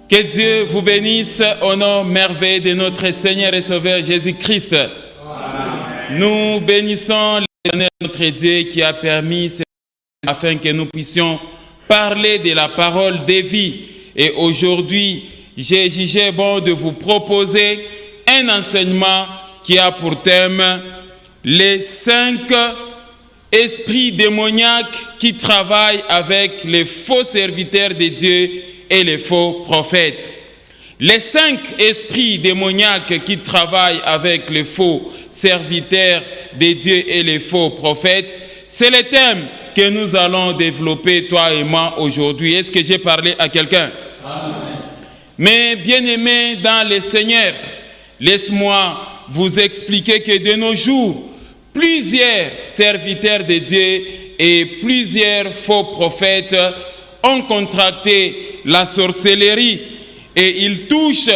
Que Dieu vous bénisse au nom merveilleux de notre Seigneur et Sauveur Jésus-Christ. Nous bénissons l'Éternel, notre Dieu, qui a permis afin que nous puissions parler de la parole de vie. Et aujourd'hui, j'ai jugé bon de vous proposer un enseignement qui a pour thème les 5 esprits démoniaques qui travaillent avec les faux serviteurs de Dieu et les faux prophètes. Les 5 esprits démoniaques qui travaillent avec les faux serviteurs de Dieu et les faux prophètes, c'est le thème que nous allons développer, toi et moi, aujourd'hui. Est-ce que j'ai parlé à quelqu'un? Amen. Mais bien-aimés dans le Seigneur, laisse-moi vous expliquer que de nos jours, plusieurs serviteurs de Dieu et plusieurs faux prophètes ont contracté la sorcellerie et ils touchent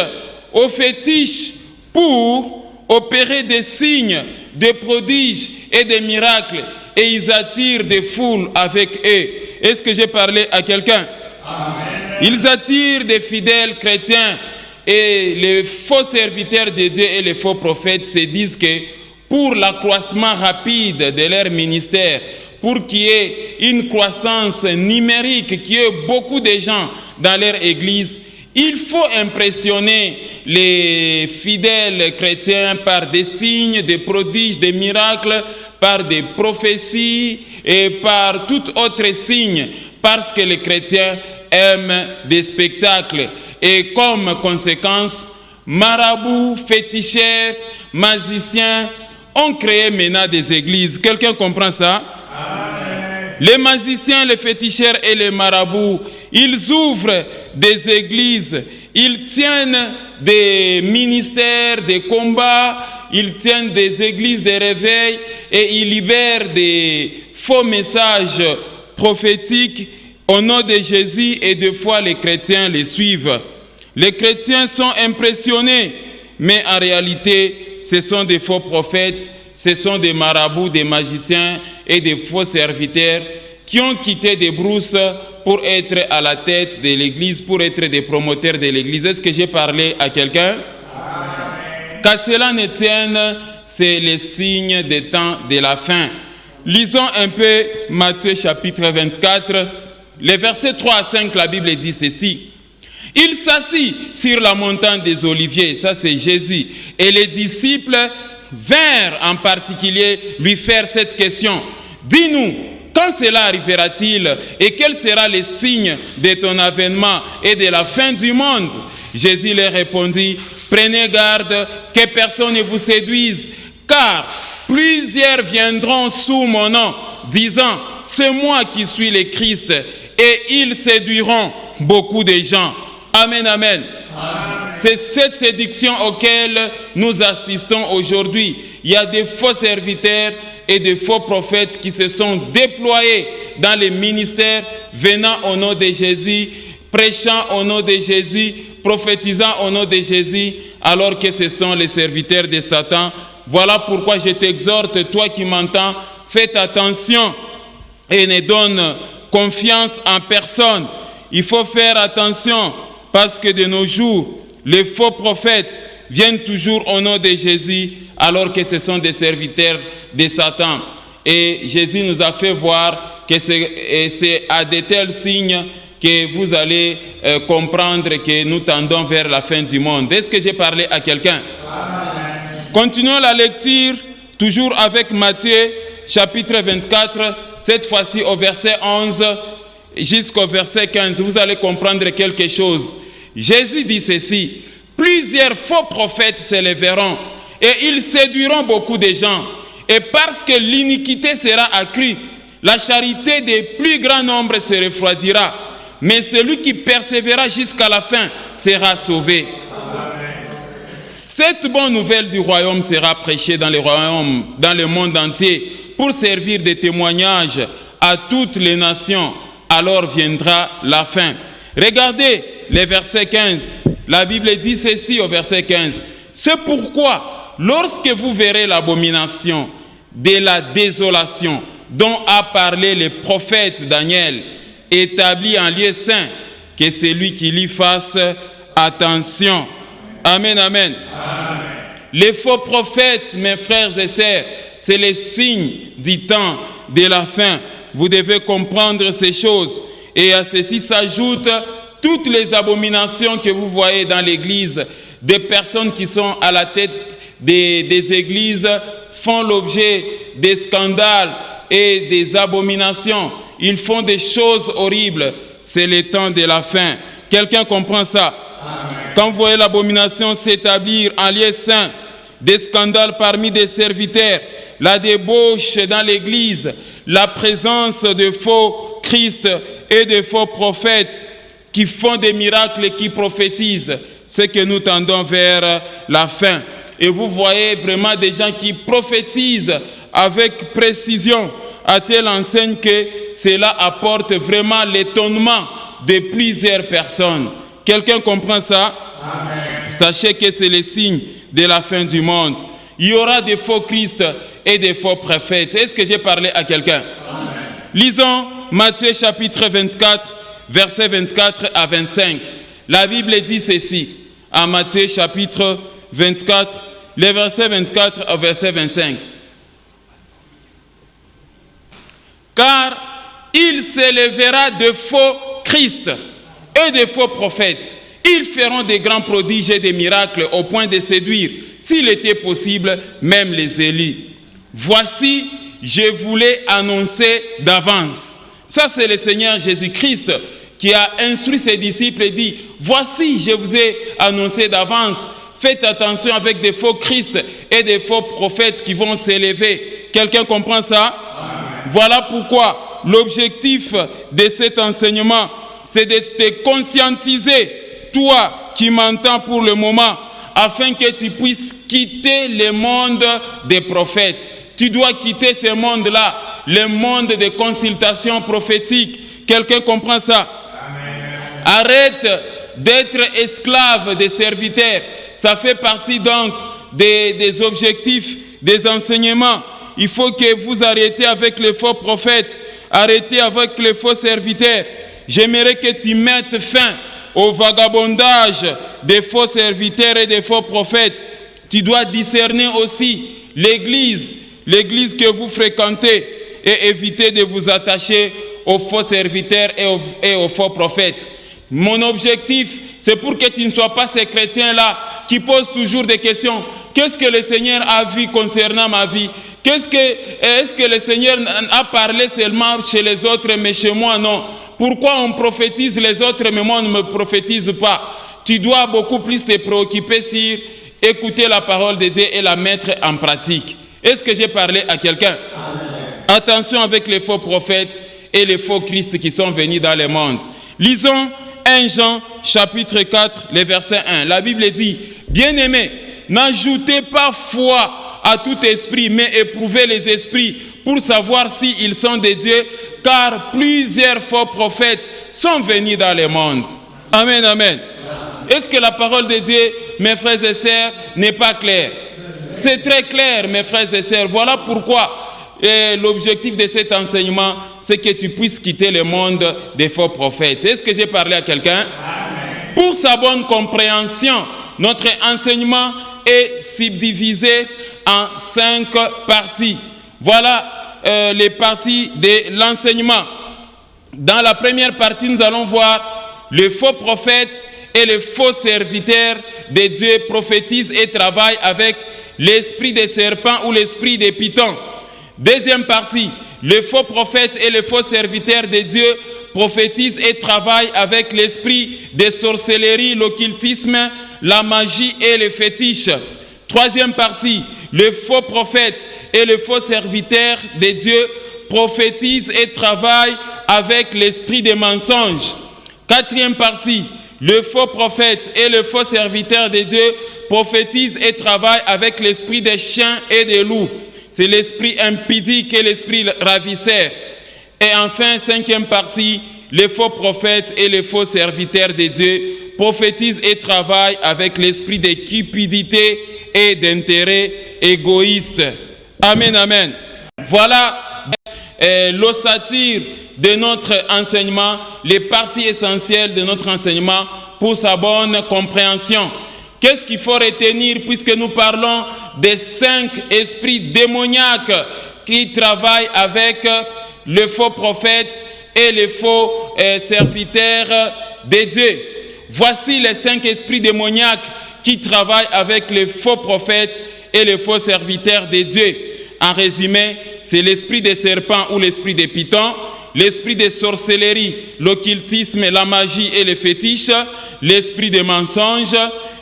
aux fétiches pour opérer des signes, des prodiges et des miracles et ils attirent des foules avec eux. Est-ce que j'ai parlé à quelqu'un? Amen. Ils attirent des fidèles chrétiens et les faux serviteurs de Dieu et les faux prophètes se disent que pour l'accroissement rapide de leur ministère, pour qu'il y ait une croissance numérique, qu'il y ait beaucoup de gens dans leur église, il faut impressionner les fidèles chrétiens par des signes, des prodiges, des miracles, par des prophéties et par tout autre signe, parce que les chrétiens aiment des spectacles. Et comme conséquence, marabouts, féticheurs, magiciens ont créé maintenant des églises. Quelqu'un comprend ça? Amen. Les magiciens, les féticheurs et les marabouts, ils ouvrent des églises, ils tiennent des ministères, des combats, ils tiennent des églises de réveil et ils libèrent des faux messages prophétiques au nom de Jésus et des fois les chrétiens les suivent. Les chrétiens sont impressionnés, mais en réalité, ce sont des faux prophètes, ce sont des marabouts, des magiciens et des faux serviteurs qui ont quitté des brousses pour être à la tête de l'Église, pour être des promoteurs de l'Église. Est-ce que j'ai parlé à quelqu'un? Qu'à cela ne tienne, c'est le signe des temps de la fin. Lisons un peu Matthieu chapitre 24, les versets 3 à 5, la Bible dit ceci. Il s'assit sur la montagne des Oliviers, ça c'est Jésus, et les disciples vinrent en particulier lui faire cette question. Dis-nous, quand cela arrivera-t-il et quel sera le signe de ton avènement et de la fin du monde? Jésus leur répondit, prenez garde que personne ne vous séduise, car plusieurs viendront sous mon nom, disant, c'est moi qui suis le Christ, et ils séduiront beaucoup de gens. Amen, amen. Amen. C'est cette séduction auquel nous assistons aujourd'hui. Il y a des faux serviteurs et des faux prophètes qui se sont déployés dans les ministères, venant au nom de Jésus, prêchant au nom de Jésus, prophétisant au nom de Jésus, alors que ce sont les serviteurs de Satan. Voilà pourquoi je t'exhorte, toi qui m'entends, faites attention et ne donne confiance en personne. Il faut faire attention parce que de nos jours, les faux prophètes viennent toujours au nom de Jésus alors que ce sont des serviteurs de Satan. Et Jésus nous a fait voir que c'est à de tels signes que vous allez comprendre que nous tendons vers la fin du monde. Est-ce que j'ai parlé à quelqu'un? Continuons la lecture, toujours avec Matthieu, chapitre 24, cette fois-ci au verset 11 jusqu'au verset 15. Vous allez comprendre quelque chose. Jésus dit ceci, plusieurs faux prophètes s'élèveront et ils séduiront beaucoup de gens. Et parce que l'iniquité sera accrue, la charité des plus grands nombres se refroidira. Mais celui qui persévérera jusqu'à la fin sera sauvé. Amen. Cette bonne nouvelle du royaume sera prêchée dans le royaume, dans le monde entier, pour servir de témoignage à toutes les nations. Alors viendra la fin. Regardez le verset 15. La Bible dit ceci au verset 15. C'est pourquoi, lorsque vous verrez l'abomination de la désolation dont a parlé le prophète Daniel, établi en lieu saint, que celui qui l'y fasse attention. Amen, amen. Amen. Les faux prophètes, mes frères et sœurs, c'est les signes du temps de la fin. Vous devez comprendre ces choses. Et à ceci s'ajoutent toutes les abominations que vous voyez dans l'Église. Des personnes qui sont à la tête des églises font l'objet des scandales et des abominations. Ils font des choses horribles. C'est le temps de la fin. Quelqu'un comprend ça? Amen. Quand vous voyez l'abomination s'établir en lieu saint, des scandales parmi des serviteurs, la débauche dans l'Église, la présence de faux Christ et de faux prophètes qui font des miracles et qui prophétisent, c'est que nous tendons vers la fin. Et vous voyez vraiment des gens qui prophétisent avec précision, à telle enseigne que cela apporte vraiment l'étonnement de plusieurs personnes. Quelqu'un comprend ça? Amen. Sachez que c'est le signe de la fin du monde. Il y aura des faux Christ et des faux prophètes. Est-ce que j'ai parlé à quelqu'un? Amen. Lisons Matthieu chapitre 24, versets 24 à 25. La Bible dit ceci, à Matthieu chapitre 24, les versets 24 au verset 25. Car il s'élèvera de faux Christ et de faux prophètes. Ils feront des grands prodiges et des miracles au point de séduire, s'il était possible, même les élus. Voici, je vous l'ai annoncé d'avance. Ça, c'est le Seigneur Jésus-Christ qui a instruit ses disciples et dit, voici, je vous ai annoncé d'avance. Faites attention avec des faux Christ et des faux prophètes qui vont s'élever. Quelqu'un comprend ça? Amen. Voilà pourquoi l'objectif de cet enseignement, c'est de te conscientiser, toi qui m'entends pour le moment, afin que tu puisses quitter le monde des prophètes. Tu dois quitter ce monde-là, le monde des consultations prophétiques. Quelqu'un comprend ça? Amen. Arrête d'être esclave des serviteurs. Ça fait partie donc des objectifs, des enseignements. Il faut que vous arrêtiez avec les faux prophètes, arrêtez avec les faux serviteurs. J'aimerais que tu mettes fin au vagabondage des faux serviteurs et des faux prophètes. Tu dois discerner aussi l'église que vous fréquentez et éviter de vous attacher aux faux serviteurs et aux faux prophètes. Mon objectif, c'est pour que tu ne sois pas ces chrétiens-là qui posent toujours des questions. Qu'est-ce que le Seigneur a vu concernant ma vie? Est-ce que le Seigneur a parlé seulement chez les autres, mais chez moi, non? Pourquoi on prophétise les autres, mais moi, on ne me prophétise pas? Tu dois beaucoup plus te préoccuper sur écouter la parole de Dieu et la mettre en pratique. Est-ce que j'ai parlé à quelqu'un? Attention avec les faux prophètes et les faux Christ qui sont venus dans le monde. Lisons 1 Jean chapitre 4, le verset 1. La Bible dit, bien-aimés, n'ajoutez pas foi à tout esprit, mais éprouvez les esprits pour savoir s'ils sont de Dieu, car plusieurs faux prophètes sont venus dans le monde. Amen, amen. Est-ce que la parole de Dieu, mes frères et sœurs, n'est pas claire? C'est très clair, mes frères et sœurs. Voilà pourquoi l'objectif de cet enseignement, c'est que tu puisses quitter le monde des faux prophètes. Est-ce que j'ai parlé à quelqu'un? Pour sa bonne compréhension, notre enseignement est subdivisé en 5 parties. Voilà les parties de l'enseignement. Dans la première partie, nous allons voir les faux prophètes et les faux serviteurs de Dieu prophétisent et travaillent avec l'esprit des serpents ou l'esprit des pythons. Deuxième partie, les faux prophètes et les faux serviteurs de Dieu prophétisent et travaillent avec l'esprit des sorcelleries, l'occultisme, la magie et les fétiches. Troisième partie, les faux prophètes et les faux serviteurs de Dieu prophétisent et travaillent avec l'esprit des mensonges. Quatrième partie, les faux prophètes et les faux serviteurs de Dieu prophétisent et travaillent avec l'esprit des chiens et des loups. C'est l'esprit impudique et l'esprit ravisseur. Et enfin, cinquième partie, les faux prophètes et les faux serviteurs de Dieu prophétisent et travaillent avec l'esprit de cupidité et d'intérêt égoïste. Amen, amen. Voilà l'ossature de notre enseignement, les parties essentielles de notre enseignement pour sa bonne compréhension. Qu'est-ce qu'il faut retenir puisque nous parlons des 5 esprits démoniaques qui travaillent avec le faux prophète et les faux serviteurs de Dieu? Voici les 5 esprits démoniaques qui travaillent avec les faux prophètes et les faux serviteurs de Dieu. En résumé, c'est l'esprit des serpents ou l'esprit des pythons, l'esprit des sorcelleries, l'occultisme, la magie et les fétiches, l'esprit des mensonges,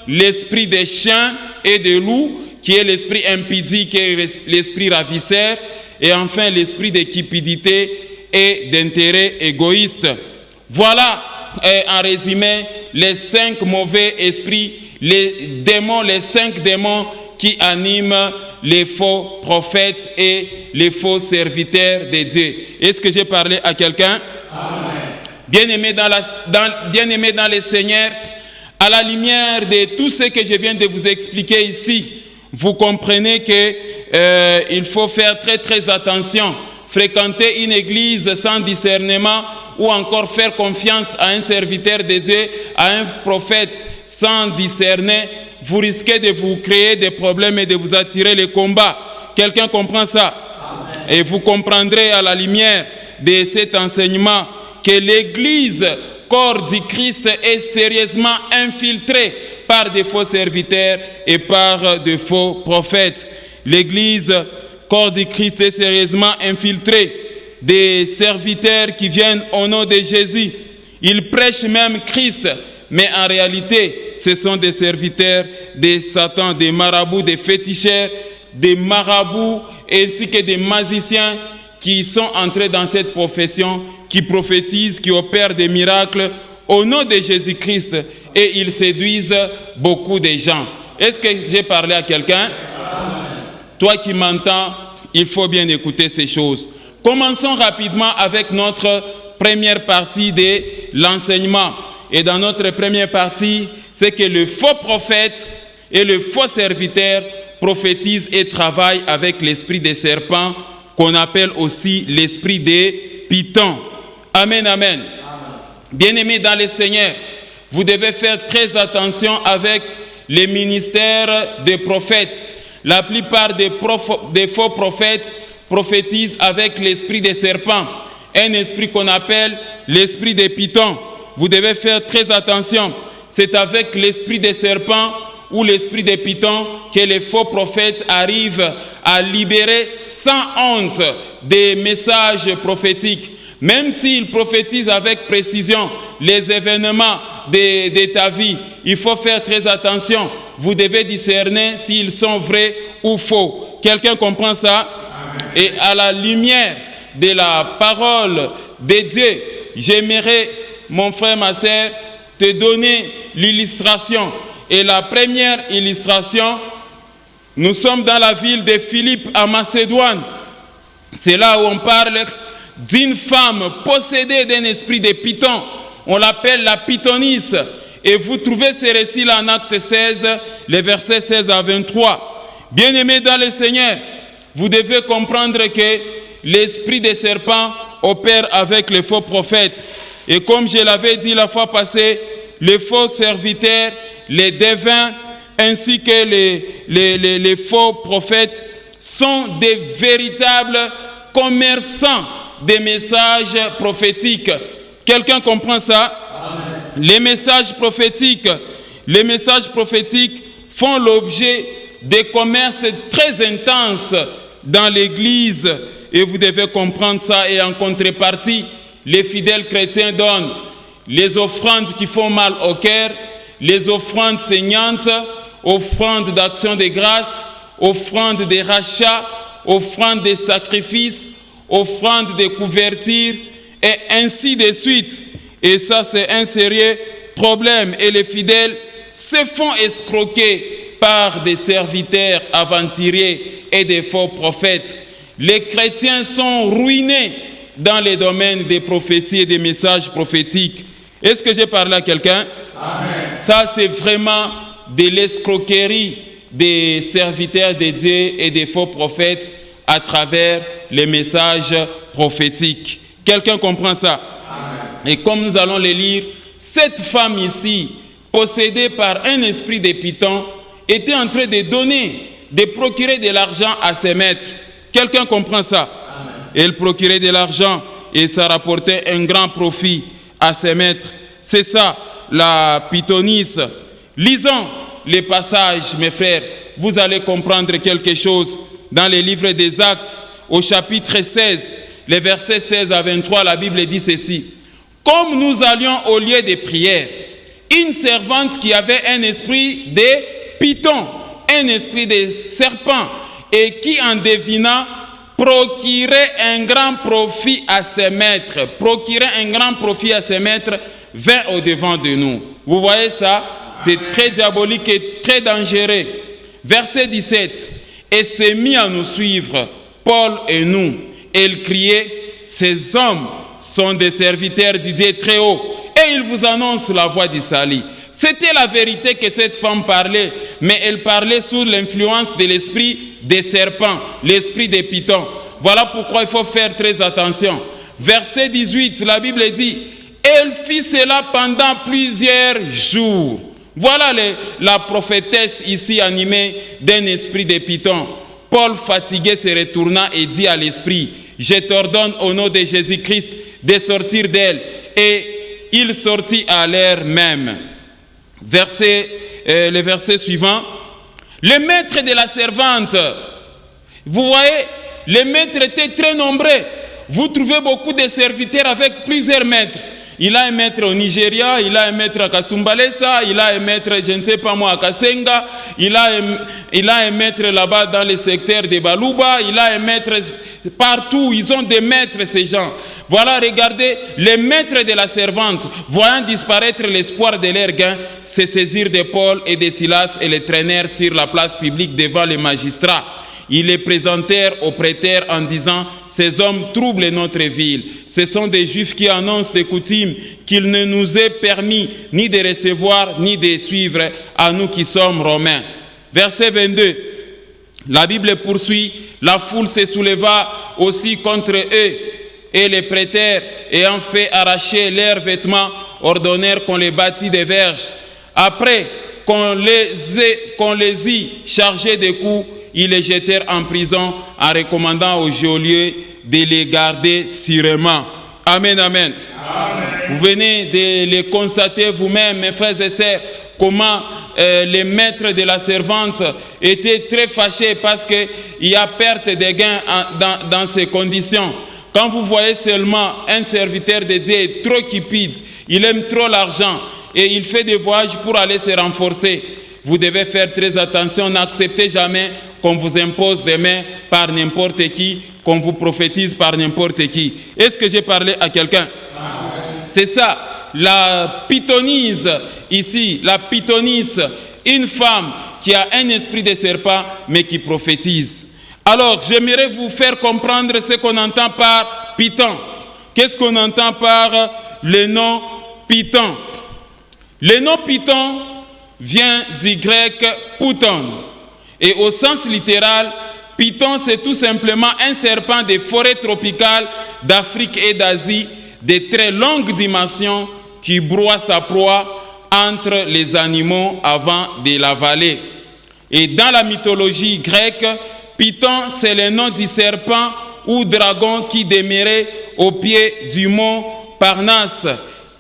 l'esprit des chiens et des loups, qui est l'esprit impudique et l'esprit ravisseur, et enfin l'esprit de cupidité et d'intérêt égoïste. Voilà, en résumé, les 5 mauvais esprits, les 5 démons qui animent les faux prophètes et les faux serviteurs de Dieu. Est-ce que j'ai parlé à quelqu'un? Bien-aimés dans le Seigneur, à la lumière de tout ce que je viens de vous expliquer ici, vous comprenez qu'il faut faire très attention. Fréquenter une église sans discernement ou encore faire confiance à un serviteur de Dieu, à un prophète sans discerner, vous risquez de vous créer des problèmes et de vous attirer les combats. Quelqu'un comprend ça? Amen. Et vous comprendrez à la lumière de cet enseignement que l'église, corps du Christ, est sérieusement infiltrée par des faux serviteurs et par de faux prophètes. L'église, corps du Christ, est sérieusement infiltrée des serviteurs qui viennent au nom de Jésus. Ils prêchent même Christ, mais en réalité, ce sont des serviteurs de Satan, des marabouts, des féticheurs, des marabouts ainsi que des magiciens qui sont entrés dans cette profession, qui prophétisent, qui opèrent des miracles au nom de Jésus-Christ et ils séduisent beaucoup de gens. Est-ce que j'ai parlé à quelqu'un? Toi qui m'entends, il faut bien écouter ces choses. Commençons rapidement avec notre première partie de l'enseignement. Et dans notre première partie, c'est que le faux prophète et le faux serviteur prophétisent et travaillent avec l'esprit des serpents, qu'on appelle aussi l'esprit des pythons. Amen, amen. Bien-aimés dans le Seigneur, vous devez faire très attention avec les ministères des prophètes. La plupart des faux prophètes prophétisent avec l'esprit des serpents, un esprit qu'on appelle l'esprit des pythons. Vous devez faire très attention. C'est avec l'esprit des serpents ou l'esprit des pythons que les faux prophètes arrivent à libérer sans honte des messages prophétiques. Même s'ils prophétisent avec précision les événements de ta vie, il faut faire très attention. Vous devez discerner s'ils sont vrais ou faux. Quelqu'un comprend ça? Amen. Et à la lumière de la parole de Dieu, j'aimerais, mon frère, ma sœur, te donner l'illustration. Et la première illustration, nous sommes dans la ville de Philippe à Macédoine. C'est là où on parle d'une femme possédée d'un esprit de python. On l'appelle la pythonisse. Et vous trouvez ces récits-là en Acte 16, les versets 16 à 23. Bien-aimés dans le Seigneur, vous devez comprendre que l'esprit des serpents opère avec les faux prophètes. Et comme je l'avais dit la fois passée, les faux serviteurs, les devins, ainsi que les faux prophètes sont des véritables commerçants des messages prophétiques. Quelqu'un comprend ça? Amen. Les messages prophétiques font l'objet de commerces très intenses dans l'Église et vous devez comprendre ça. Et en contrepartie, les fidèles chrétiens donnent les offrandes qui font mal au cœur, les offrandes saignantes, offrandes d'action de grâce, offrandes de rachat, offrandes de sacrifices, offrandes de couverture, et ainsi de suite. Et ça, c'est un sérieux problème. Et les fidèles se font escroquer par des serviteurs aventuriers et des faux prophètes. Les chrétiens sont ruinés dans les domaines des prophéties et des messages prophétiques. Est-ce que j'ai parlé à quelqu'un? Amen. Ça, c'est vraiment de l'escroquerie des serviteurs de Dieu et des faux prophètes à travers les messages prophétiques. Quelqu'un comprend ça? Amen. Et comme nous allons les lire, cette femme ici possédé par un esprit de Python, était en train de procurer de l'argent à ses maîtres. Quelqu'un comprend ça? Elle procurait de l'argent et ça rapportait un grand profit à ses maîtres. C'est ça, la pythonisse. Lisons les passages, mes frères. Vous allez comprendre quelque chose. Dans les livres des Actes, au chapitre 16, les versets 16 à 23, la Bible dit ceci. Comme nous allions au lieu de prière, une servante qui avait un esprit de python, un esprit de serpent, et qui en devinant procurait un grand profit à ses maîtres, vint au-devant de nous. Vous voyez ça? C'est très diabolique et très dangereux. Verset 17. Et s'est mis à nous suivre, Paul et nous. Elle criait, ces hommes sont des serviteurs du Dieu très haut, et ils vous annoncent la voie du salut. C'était la vérité que cette femme parlait, mais elle parlait sous l'influence de l'esprit des serpents, l'esprit des pythons. Voilà pourquoi il faut faire très attention. Verset 18, la Bible dit, elle fit cela pendant plusieurs jours. Voilà la prophétesse ici animée d'un esprit de python. Paul, fatigué, se retourna et dit à l'esprit, je t'ordonne au nom de Jésus-Christ de sortir d'elle. Et il sortit à l'heure même. Le verset suivant. Les maîtres de la servante, vous voyez, les maîtres étaient très nombreux. Vous trouvez beaucoup de serviteurs avec plusieurs maîtres. Il a un maître au Nigeria, il a un maître à Kasumbalesa, il a un maître, je ne sais pas moi, à Kasenga, il a un maître là-bas dans le secteur de Balouba, il a un maître partout, ils ont des maîtres ces gens. Voilà, regardez, les maîtres de la servante, voyant disparaître l'espoir de leur gain, se saisirent de Paul et de Silas et les traînèrent sur la place publique devant les magistrats. Ils les présentèrent au prêteur en disant « Ces hommes troublent notre ville. Ce sont des Juifs qui annoncent des coutumes qu'il ne nous est permis ni de recevoir ni de suivre à nous qui sommes Romains. » Verset 22. La Bible poursuit « La foule se souleva aussi contre eux et les prêteurs, ayant fait arracher leurs vêtements, ordonnèrent qu'on les bâtît des verges. Après qu'on les y chargés de coups, ils les jetèrent en prison en recommandant aux geôliers de les garder sûrement. Amen, amen. Amen. Vous venez de le constater vous-même, mes frères et sœurs, comment les maîtres de la servante étaient très fâchés parce qu'il y a perte de gains dans ces conditions. Quand vous voyez seulement un serviteur de Dieu trop cupide, il aime trop l'argent et il fait des voyages pour aller se renforcer, vous devez faire très attention, n'acceptez jamais qu'on vous impose des mains par n'importe qui, qu'on vous prophétise par n'importe qui. Est-ce que j'ai parlé à quelqu'un? C'est ça, la pythonisse ici, la pythonisse, une femme qui a un esprit de serpent mais qui prophétise. Alors, j'aimerais vous faire comprendre ce qu'on entend par python. Qu'est-ce qu'on entend par le nom python? Le nom python vient du grec pouton. Et au sens littéral, python, c'est tout simplement un serpent des forêts tropicales d'Afrique et d'Asie de très longue dimension qui broie sa proie entre les animaux avant de l'avaler. Et dans la mythologie grecque, python, c'est le nom du serpent ou dragon qui demeurait au pied du mont Parnasse,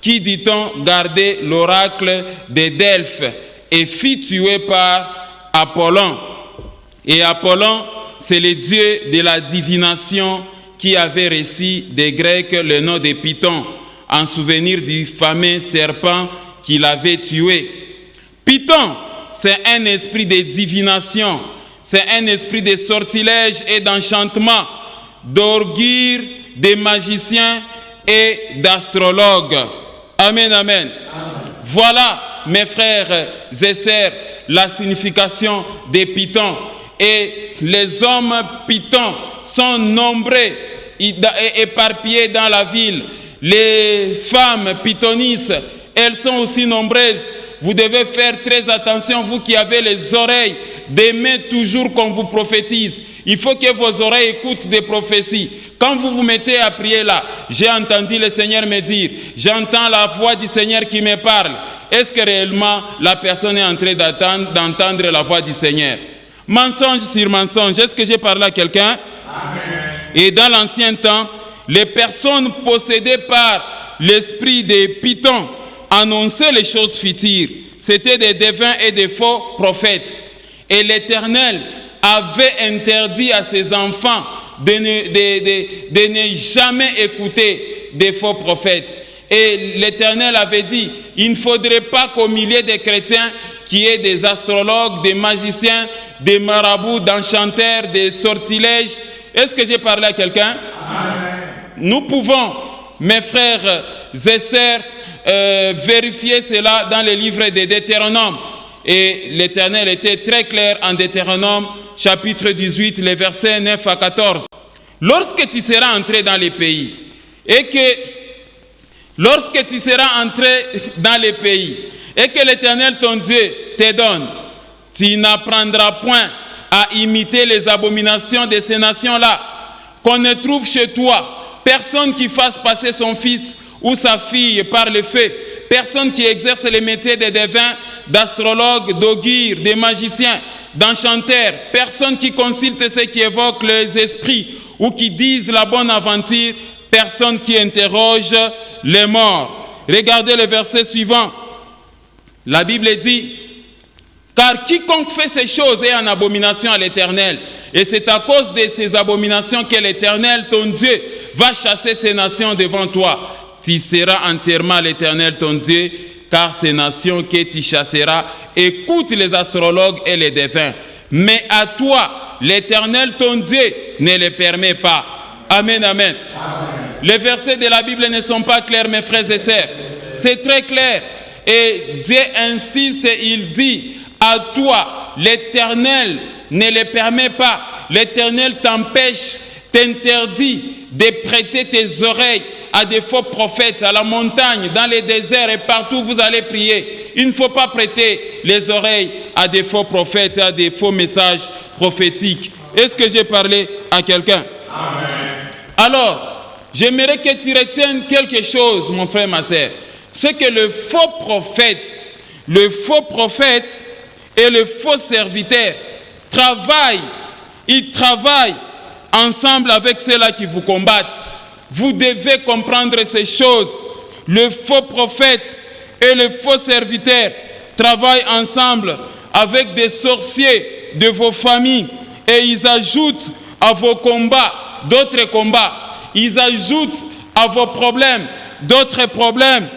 qui, dit-on, gardait l'oracle de Delphes et fut tué par Apollon. Et Apollon, c'est le dieu de la divination qui avait reçu des Grecs le nom de Python, en souvenir du fameux serpent qu'il avait tué. Python, c'est un esprit de divination, c'est un esprit de sortilège et d'enchantement, d'augure, de magiciens et d'astrologues. Amen, amen. Voilà, mes frères et sœurs, la signification des pythons. Et les hommes pythons sont nombreux et éparpillés dans la ville. Les femmes pythonisses, elles sont aussi nombreuses. vous devez faire très attention, vous qui avez les oreilles, d'aimer toujours qu'on vous prophétise. Il faut que vos oreilles écoutent des prophéties. Quand vous vous mettez à prier là, j'ai entendu le Seigneur me dire, j'entends la voix du Seigneur qui me parle. Est-ce que réellement la personne est en train d'entendre la voix du Seigneur? Mensonge sur mensonge. Est-ce que j'ai parlé à quelqu'un? Et dans l'ancien temps, les personnes possédées par l'esprit des Pythons annonçaient les choses futures. C'était des devins et des faux prophètes. Et l'Éternel avait interdit à ses enfants de ne jamais écouter des faux prophètes. Et l'Éternel avait dit, il ne faudrait pas qu'au milieu des chrétiens, qu'il y ait des astrologues, des magiciens, des marabouts, d'enchanteurs, des sortilèges. Est-ce que j'ai parlé à quelqu'un? Nous pouvons, mes frères et sœurs, vérifier cela dans les livres de Deutéronome. Et l'Éternel était très clair en Deutéronome, chapitre 18, les versets 9 à 14. Lorsque tu seras entré dans les pays, et que lorsque tu seras entré dans les pays, et que l'Éternel ton Dieu te donne, tu n'apprendras point à imiter les abominations de ces nations-là, qu'on ne trouve chez toi personne qui fasse passer son fils ou sa fille par le feu, personne qui exerce les métiers de devins, d'astrologues, d'augures, de magiciens, d'enchanteurs, personne qui consulte ceux qui évoquent les esprits ou qui disent la bonne aventure, personne qui interroge les morts. Regardez le verset suivant. La Bible dit, car quiconque fait ces choses est en abomination à l'Éternel. Et c'est à cause de ces abominations que l'Éternel, ton Dieu, va chasser ces nations devant toi. Tu seras entièrement l'Éternel, ton Dieu, car ces nations que tu chasseras écoutent les astrologues et les devins. Mais à toi, l'Éternel, ton Dieu, ne les permet pas. Amen, amen. Les versets de la Bible ne sont pas clairs, mes frères et sœurs. C'est très clair. Et Dieu insiste, il dit, à toi, l'Éternel ne les permet pas. L'Éternel t'empêche, t'interdit de prêter tes oreilles à des faux prophètes, à la montagne, dans les déserts et partout où vous allez prier. Il ne faut pas prêter les oreilles à des faux prophètes, à des faux messages prophétiques. Est-ce que j'ai parlé à quelqu'un? Alors, j'aimerais que tu retiennes quelque chose, mon frère, ma sœur. C'est que le faux prophète et le faux serviteur ils travaillent ensemble avec ceux-là qui vous combattent. Vous devez comprendre ces choses. Le faux prophète et le faux serviteur travaillent ensemble avec des sorciers de vos familles et ils ajoutent à vos combats d'autres combats. Ils ajoutent à vos problèmes d'autres problèmes.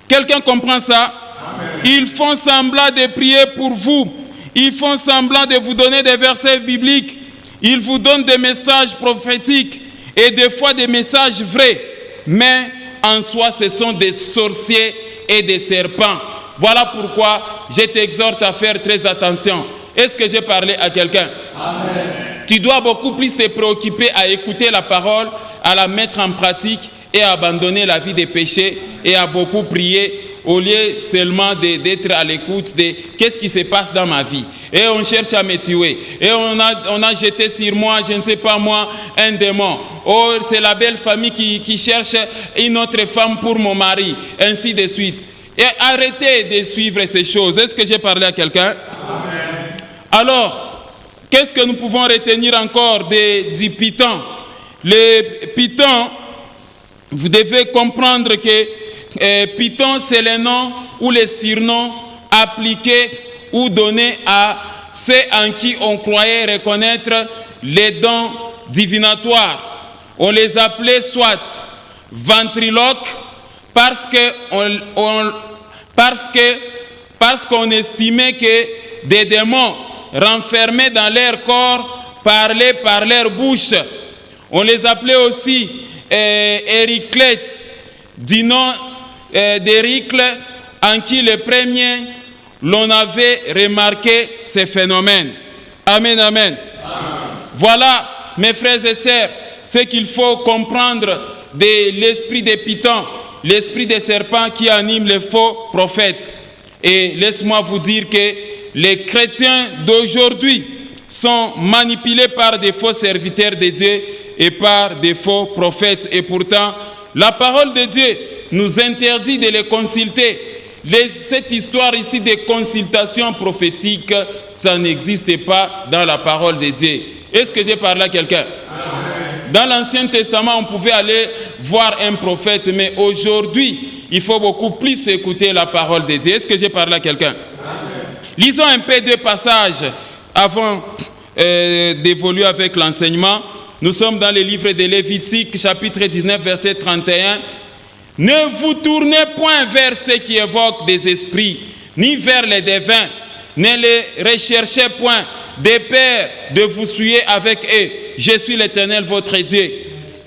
Quelqu'un comprend ça? Amen. Ils font semblant de prier pour vous. Ils font semblant de vous donner des versets bibliques. Ils vous donnent des messages prophétiques et des fois des messages vrais. Mais en soi, ce sont des sorciers et des serpents. Voilà pourquoi je t'exhorte à faire très attention. Est-ce que j'ai parlé à quelqu'un? Amen. Tu dois beaucoup plus te préoccuper à écouter la parole, à la mettre en pratique et à abandonner la vie des péchés et à beaucoup prier au lieu seulement d'être à l'écoute de qu'est-ce qui se passe dans ma vie. Et on cherche à me tuer. Et on a jeté sur moi, je ne sais pas moi, un démon. Oh, c'est la belle famille qui cherche une autre femme pour mon mari, ainsi de suite. Et arrêtez de suivre ces choses. Est-ce que j'ai parlé à quelqu'un? Amen. Alors, qu'est-ce que nous pouvons retenir encore du Python? Les Pythons, vous devez comprendre que Python, c'est le nom ou le surnom appliqué ou donné à ceux en qui on croyait reconnaître les dons divinatoires. On les appelait soit ventriloques parce qu'on estimait que des démons renfermés dans leur corps parlaient par leur bouche. On les appelait aussi Hériclètes, du nom d'Héricle, en qui le premier l'on avait remarqué ces phénomènes. Amen, amen. Voilà, mes frères et sœurs, ce qu'il faut comprendre de l'esprit des Pythons, l'esprit des serpents qui anime les faux prophètes. Et laisse-moi vous dire que les chrétiens d'aujourd'hui sont manipulés par des faux serviteurs de Dieu et par des faux prophètes. Et pourtant, la parole de Dieu nous interdit de les consulter. Cette histoire ici de consultation prophétique, ça n'existe pas dans la parole de Dieu. Est-ce que j'ai parlé à quelqu'un? Dans l'Ancien Testament, on pouvait aller voir un prophète, mais aujourd'hui, il faut beaucoup plus écouter la parole de Dieu. Est-ce que j'ai parlé à quelqu'un? Lisons un peu de passages avant d'évoluer avec l'enseignement. Nous sommes dans le livre de Lévitique, chapitre 19, verset 31. Ne vous tournez point vers ceux qui évoquent des esprits, ni vers les devins. Ne les recherchez point, de peur de vous souiller avec eux. Je suis l'Éternel, votre Dieu.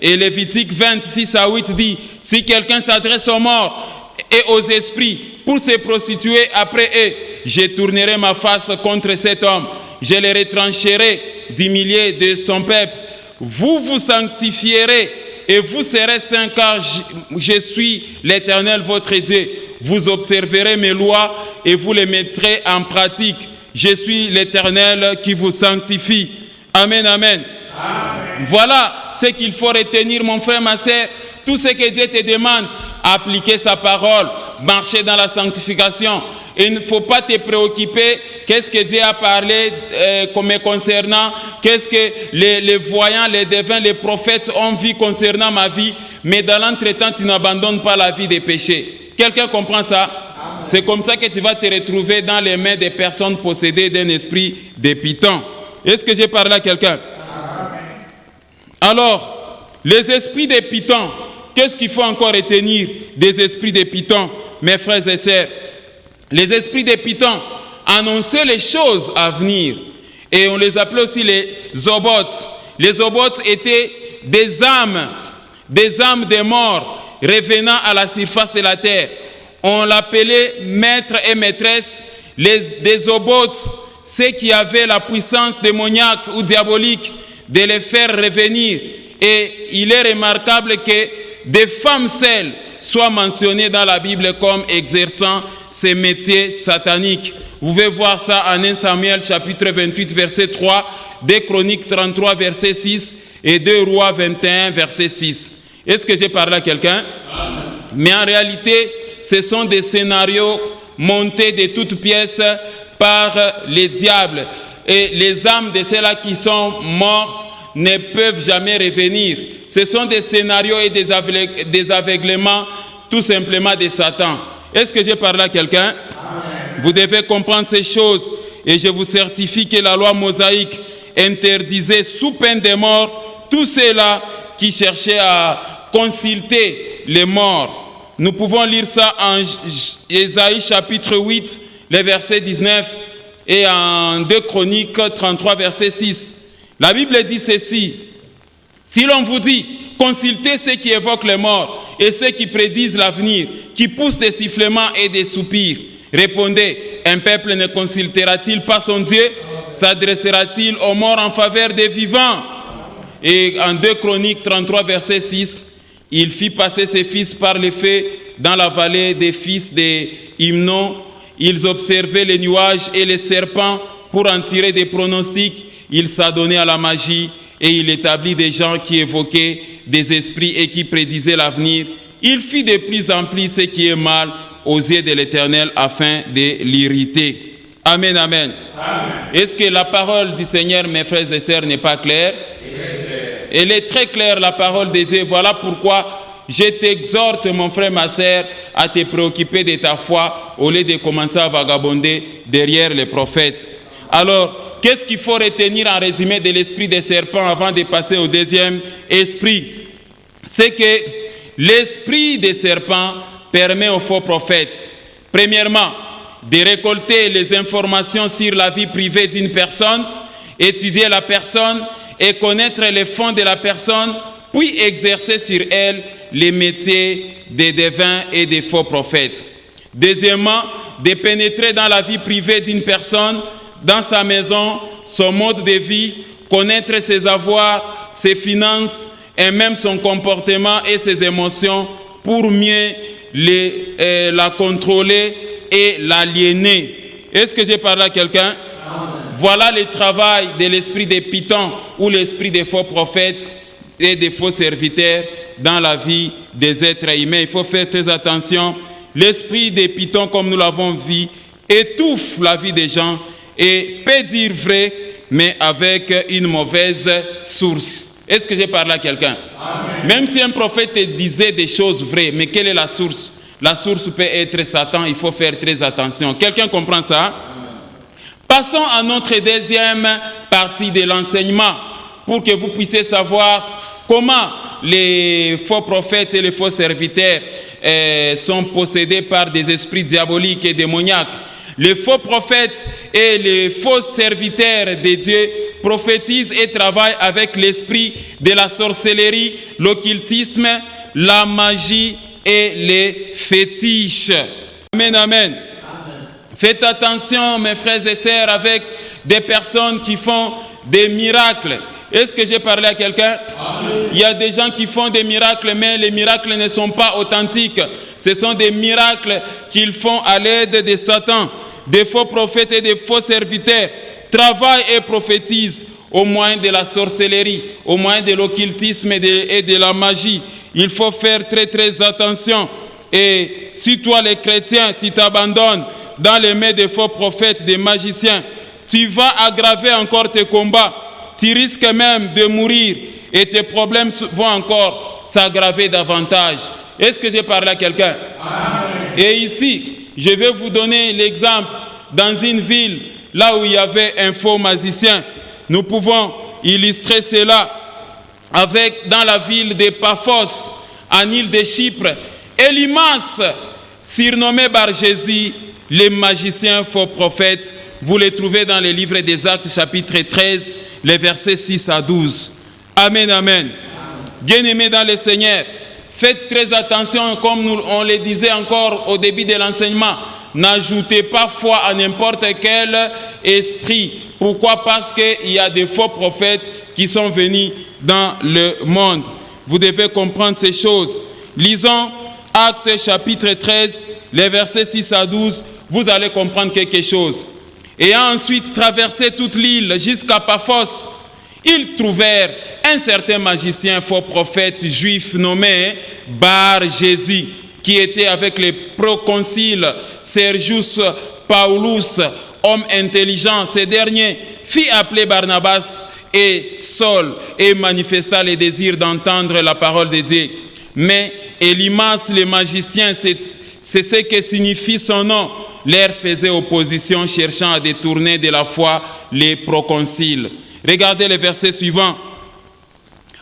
Et Lévitique 26 à 8 dit, si quelqu'un s'adresse aux morts et aux esprits pour se prostituer après eux, je tournerai ma face contre cet homme. Je les retrancherai du milieu de son peuple. Vous vous sanctifierez et vous serez saints, car je suis l'Éternel, votre Dieu. Vous observerez mes lois et vous les mettrez en pratique. Je suis l'Éternel qui vous sanctifie. Amen, amen. Amen. Voilà ce qu'il faut retenir, mon frère, ma sœur. Tout ce que Dieu te demande, appliquer sa parole, marcher dans la sanctification. Il ne faut pas te préoccuper, qu'est-ce que Dieu a parlé comme concernant, qu'est-ce que les voyants, les devins, les prophètes ont vu concernant ma vie, mais dans l'entretemps, tu n'abandonnes pas la vie des péchés. Quelqu'un comprend ça? C'est comme ça que tu vas te retrouver dans les mains des personnes possédées d'un esprit de python. Est-ce que j'ai parlé à quelqu'un? Alors, les esprits de python, qu'est-ce qu'il faut encore retenir des esprits de python, mes frères et sœurs? Les esprits de python annonçaient les choses à venir. Et on les appelait aussi les obotes. Les obotes étaient des âmes des morts revenant à la surface de la terre. On l'appelait maître et maîtresse. Des obotes, ceux qui avaient la puissance démoniaque ou diabolique de les faire revenir. Et il est remarquable que des femmes seules soient mentionnées dans la Bible comme exerçant ces métiers sataniques. Vous pouvez voir ça en 1 Samuel chapitre 28 verset 3, 2 Chroniques 33 verset 6 et 2 Rois 21 verset 6. Est-ce que j'ai parlé à quelqu'un? Mais en réalité, ce sont des scénarios montés de toutes pièces par les diables. Et les âmes de ceux-là qui sont morts ne peuvent jamais revenir. Ce sont des scénarios et des aveuglements tout simplement de Satan. Est-ce que j'ai parlé à quelqu'un? Vous devez comprendre ces choses et je vous certifie que la loi mosaïque interdisait sous peine de mort tous ceux-là qui cherchaient à consulter les morts. Nous pouvons lire ça en Ésaïe chapitre 8, les versets 19 et en 2 Chroniques 33 verset 6. La Bible dit ceci: si l'on vous dit, consultez ceux qui évoquent les morts et ceux qui prédisent l'avenir, qui poussent des sifflements et des soupirs, répondez, un peuple ne consultera-t-il pas son Dieu? S'adressera-t-il aux morts en faveur des vivants? Et en 2 Chroniques 33 verset 6, il fit passer ses fils par les feux dans la vallée des fils des Hymnon. Ils observaient les nuages et les serpents pour en tirer des pronostics. Il s'adonnait à la magie et il établit des gens qui évoquaient des esprits et qui prédisaient l'avenir. Il fit de plus en plus ce qui est mal aux yeux de l'Éternel afin de l'irriter. Amen, amen. Amen. Est-ce que la parole du Seigneur, mes frères et sœurs, n'est pas claire? Elle est très claire, la parole de Dieu. Voilà pourquoi je t'exhorte, mon frère, ma sœur, à te préoccuper de ta foi au lieu de commencer à vagabonder derrière les prophètes. Alors, qu'est-ce qu'il faut retenir en résumé de l'esprit des serpents avant de passer au deuxième esprit? C'est que l'esprit des serpents permet aux faux prophètes, premièrement, de récolter les informations sur la vie privée d'une personne, étudier la personne et connaître les fonds de la personne, puis exercer sur elle les métiers des devins et des faux prophètes. Deuxièmement, de pénétrer dans la vie privée d'une personne, dans sa maison, son mode de vie, connaître ses avoirs, ses finances et même son comportement et ses émotions pour mieux la contrôler et l'aliéner. Est-ce que j'ai parlé à quelqu'un? Voilà le travail de l'esprit des pythons ou l'esprit des faux prophètes et des faux serviteurs dans la vie des êtres humains. Il faut faire très attention. L'esprit des pythons, comme nous l'avons vu, étouffe la vie des gens et peut dire vrai, mais avec une mauvaise source. Est-ce que j'ai parlé à quelqu'un? Même si un prophète disait des choses vraies, mais quelle est la source? La source peut être Satan, il faut faire très attention. Quelqu'un comprend ça? Passons à notre deuxième partie de l'enseignement pour que vous puissiez savoir comment les faux prophètes et les faux serviteurs sont possédés par des esprits diaboliques et démoniaques. Les faux prophètes et les faux serviteurs de Dieu prophétisent et travaillent avec l'esprit de la sorcellerie, l'occultisme, la magie et les fétiches. Amen, amen. Faites attention, mes frères et sœurs, avec des personnes qui font des miracles. Est-ce que j'ai parlé à quelqu'un? Il y a des gens qui font des miracles, mais les miracles ne sont pas authentiques. Ce sont des miracles qu'ils font à l'aide de Satan. Des faux prophètes et des faux serviteurs travaillent et prophétisent au moyen de la sorcellerie, au moyen de l'occultisme et de la magie. Il faut faire très très attention. Et si toi, les chrétiens, tu t'abandonnes dans les mains des faux prophètes, des magiciens, tu vas aggraver encore tes combats. Tu risques même de mourir et tes problèmes vont encore s'aggraver davantage. Est-ce que j'ai parlé à quelqu'un? Et ici, je vais vous donner l'exemple dans une ville là où il y avait un faux magicien. Nous pouvons illustrer cela avec dans la ville de Paphos, en île de Chypre, Elimas, surnommé Bar Jésus, les magiciens faux prophètes. Vous les trouvez dans les livres des Actes, chapitre 13, les versets 6 à 12. Amen, amen. Bien-aimés dans le Seigneur, faites très attention, comme on le disait encore au début de l'enseignement. N'ajoutez pas foi à n'importe quel esprit. Pourquoi? Parce qu'il y a des faux prophètes qui sont venus dans le monde. Vous devez comprendre ces choses. Lisons Actes chapitre 13, les versets 6 à 12. Vous allez comprendre quelque chose. Ayant ensuite traversé toute l'île jusqu'à Paphos, ils trouvèrent un certain magicien faux prophète juif nommé Bar Jésus, qui était avec les proconsuls Sergius Paulus, homme intelligent. Ces derniers fit appeler Barnabas et Saul et manifesta le désir d'entendre la parole de Dieu. Mais Elimas, le magicien, c'est ce que signifie son nom, leur faisait opposition, cherchant à détourner de la foi les proconsuls. Regardez le verset suivant.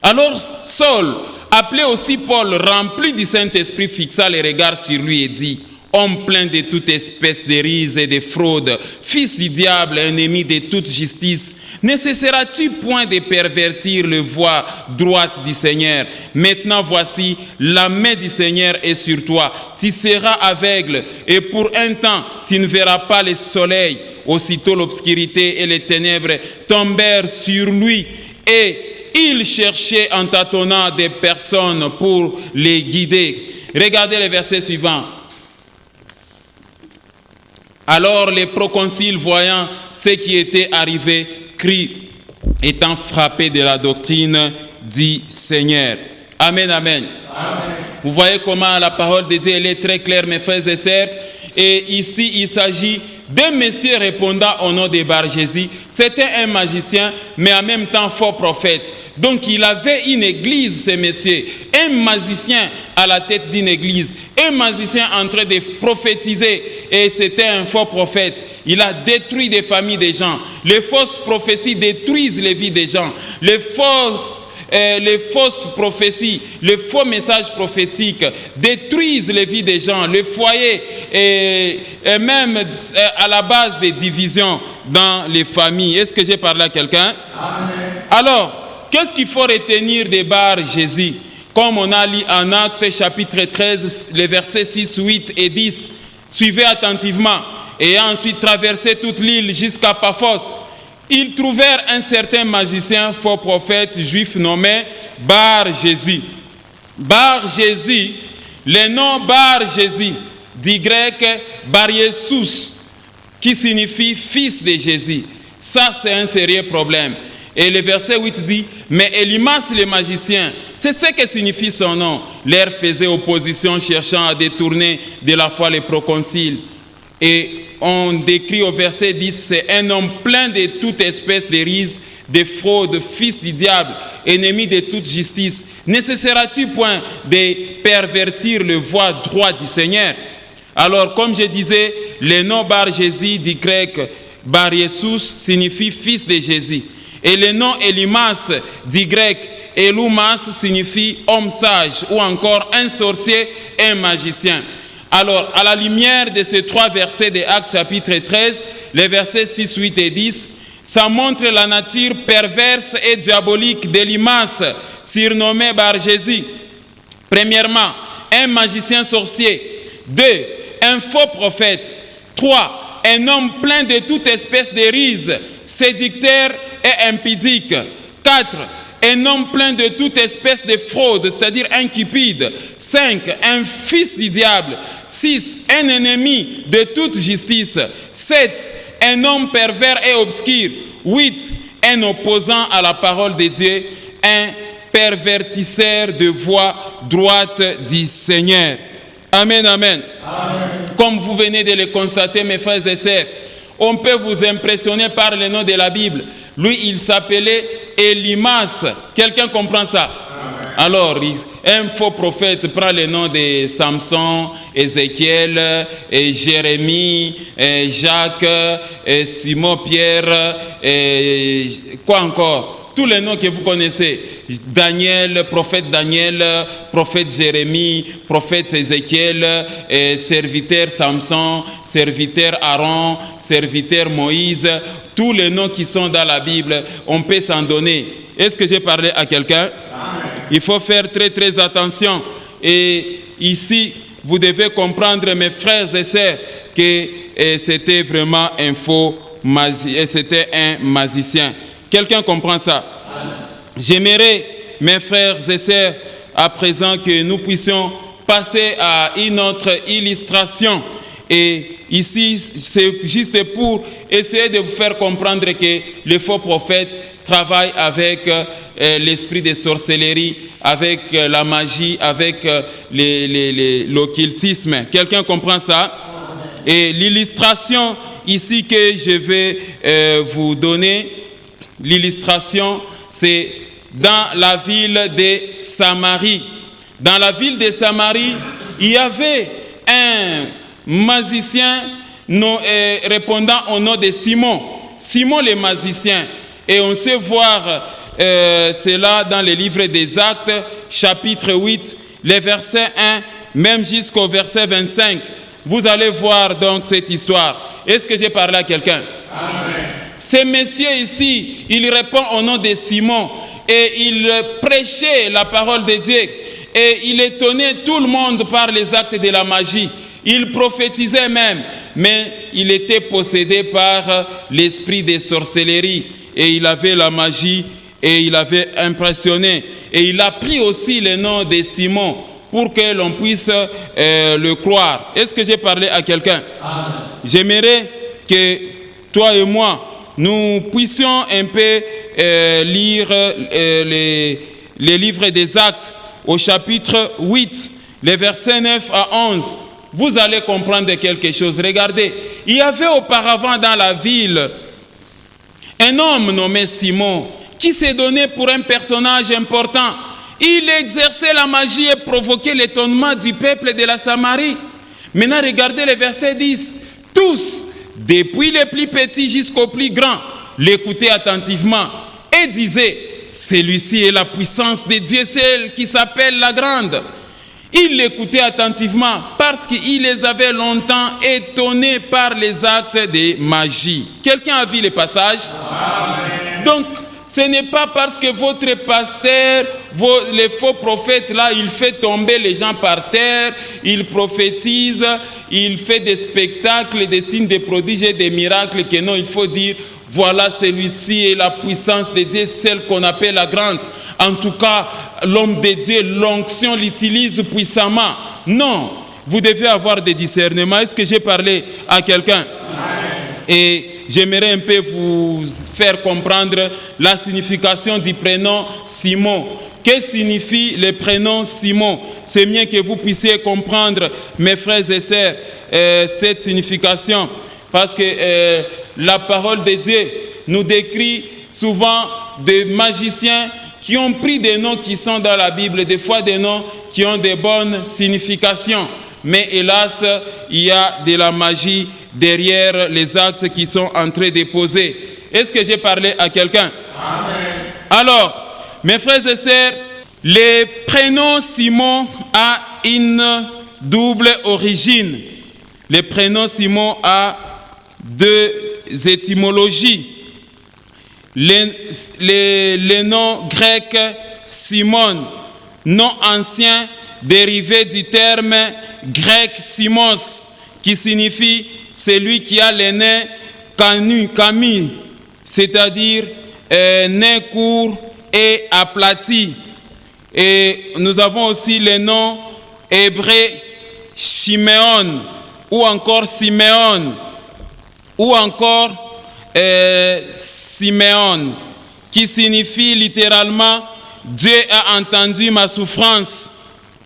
Alors Saul, appelé aussi Paul, rempli du Saint-Esprit, fixa les regards sur lui et dit: homme plein de toute espèce de ruse et de fraude, fils du diable, ennemi de toute justice, ne cesseras-tu point de pervertir le voie droite du Seigneur? Maintenant voici, la main du Seigneur est sur toi. Tu seras aveugle et pour un temps, tu ne verras pas le soleil. Aussitôt l'obscurité et les ténèbres tombèrent sur lui et il cherchait en tâtonnant des personnes pour les guider. Regardez le verset suivant. Alors les proconsuls, voyant ce qui était arrivé, crient, étant frappés de la doctrine du Seigneur. Amen, amen. Amen. Vous voyez comment la parole de Dieu elle est très claire, mes frères et sœurs. Et ici, il s'agit d'un monsieur répondant au nom de Bar Jésus. C'était un magicien, mais en même temps faux prophète. Donc il avait une église, ce monsieur, un magicien à la tête d'une église, un magicien en train de prophétiser, et c'était un faux prophète. Il a détruit des familles des gens. Les fausses prophéties détruisent les vies des gens. Les fausses prophéties, les faux messages prophétiques détruisent les vies des gens, le foyer et même à la base des divisions dans les familles. Est-ce que j'ai parlé à quelqu'un? Alors, qu'est-ce qu'il faut retenir de Bar Jésus? Comme on a lu en Actes chapitre 13, les versets 6, 8 et 10. Suivez attentivement. Et ensuite traversé toute l'île jusqu'à Paphos. Ils trouvèrent un certain magicien, faux prophète juif nommé Bar Jésus. Bar Jésus, le nom Bar Jésus du grec Bar-Jésus, qui signifie fils de Jésus. Ça, c'est un sérieux problème. Et le verset 8 dit, mais Élymas le magicien, c'est ce que signifie son nom, leur faisait opposition cherchant à détourner de la foi les proconsuls. Et on décrit au verset 10, c'est un homme plein de toute espèce de ruse, de fraude, fils du diable, ennemi de toute justice. Ne cesseras-tu point de pervertir le voie droit du Seigneur? Alors, comme je disais, le nom Bar-Jésus du grec Bar-Jésus signifie fils de Jésus. Et le nom Élymas du grec Elumas signifie homme sage ou encore un sorcier et un magicien. Alors, à la lumière de ces trois versets de Actes chapitre 13, les versets 6, 8 et 10, ça montre la nature perverse et diabolique d'Élymas, surnommé Bar-Jésus. Premièrement, un magicien sorcier. 2, un faux prophète. 3, un homme plein de toute espèce de ruse, séducteur et impudique. 4, un homme plein de toute espèce de fraude, c'est-à-dire un cupide. 5, un fils du diable. 6, un ennemi de toute justice. 7, un homme pervers et obscur. 8, un opposant à la parole de Dieu, un pervertisseur de voie droite du Seigneur. Amen, amen. Amen. Comme vous venez de le constater, mes frères et sœurs, on peut vous impressionner par le nom de la Bible. Lui, il s'appelait Élymas. Quelqu'un comprend ça? Amen. Alors, un faux prophète prend le nom de Samson, Ézéchiel, Jérémie, Jacques, Simon-Pierre, quoi encore? Tous les noms que vous connaissez. Daniel, prophète Jérémie, prophète Ézéchiel, serviteur Samson, serviteur Aaron, serviteur Moïse. Tous les noms qui sont dans la Bible, on peut s'en donner. Est-ce que j'ai parlé à quelqu'un? Il faut faire très très attention. Et ici, vous devez comprendre, mes frères et sœurs, que c'était vraiment un faux magicien, c'était un magicien. Quelqu'un comprend ça? J'aimerais, mes frères et sœurs, à présent que nous puissions passer à une autre illustration. Et ici, c'est juste pour essayer de vous faire comprendre que les faux prophètes travaillent avec l'esprit de sorcellerie, avec la magie, avec l'occultisme. Quelqu'un comprend ça? Et l'illustration ici que je vais vous donner, l'illustration, c'est dans la ville de Samarie. Dans la ville de Samarie, il y avait un magicien répondant au nom de Simon. Simon le magicien. Et on sait voir cela dans le livre des Actes, chapitre 8, les versets 1, même jusqu'au verset 25. Vous allez voir donc cette histoire. Est-ce que j'ai parlé à quelqu'un? Amen. Ce monsieur ici, il répond au nom de Simon et il prêchait la parole de Dieu et il étonnait tout le monde par les actes de la magie. Il prophétisait même, mais il était possédé par l'esprit de sorcellerie et il avait la magie et il avait impressionné. Et il a pris aussi le nom de Simon pour que l'on puisse le croire. Est-ce que j'ai parlé à quelqu'un? J'aimerais que toi et moi, nous puissions un peu lire les livres des Actes au chapitre 8, les versets 9 à 11. Vous allez comprendre quelque chose. Regardez, il y avait auparavant dans la ville un homme nommé Simon qui s'est donné pour un personnage important. Il exerçait la magie et provoquait l'étonnement du peuple de la Samarie. Maintenant, regardez le verset 10. Tous, depuis les plus petits jusqu'aux plus grands, l'écoutaient attentivement et disaient, celui-ci est la puissance de Dieu, celle qui s'appelle la grande. Ils l'écoutaient attentivement parce qu'il les avait longtemps étonnés par les actes de magie. Quelqu'un a vu le passage? Amen. Donc, ce n'est pas parce que votre pasteur, les faux prophètes, là, il fait tomber les gens par terre, il prophétise, il fait des spectacles, des signes, des prodiges et des miracles, que non, il faut dire, voilà, celui-ci est la puissance de Dieu, celle qu'on appelle la grande. En tout cas, l'homme de Dieu, l'onction l'utilise puissamment. Non, vous devez avoir des discernements. Est-ce que j'ai parlé à quelqu'un? Et j'aimerais un peu vous faire comprendre la signification du prénom Simon. Que signifie le prénom Simon? C'est bien que vous puissiez comprendre, mes frères et sœurs, cette signification. Parce que la parole de Dieu nous décrit souvent des magiciens qui ont pris des noms qui sont dans la Bible, des fois des noms qui ont de bonnes significations. Mais hélas, il y a de la magie derrière les actes qui sont en train de poser. Est-ce que j'ai parlé à quelqu'un? Alors, mes frères et sœurs, le prénom Simon a une double origine. Le prénom Simon a deux étymologies. Le nom grec Simon, nom ancien dérivé du terme grec Simos, qui signifie celui qui a le nez camus, c'est-à-dire nez court et aplati. Et nous avons aussi le nom hébreu Shiméon, ou encore Siméon, ou encore Siméon, qui signifie littéralement Dieu a entendu ma souffrance,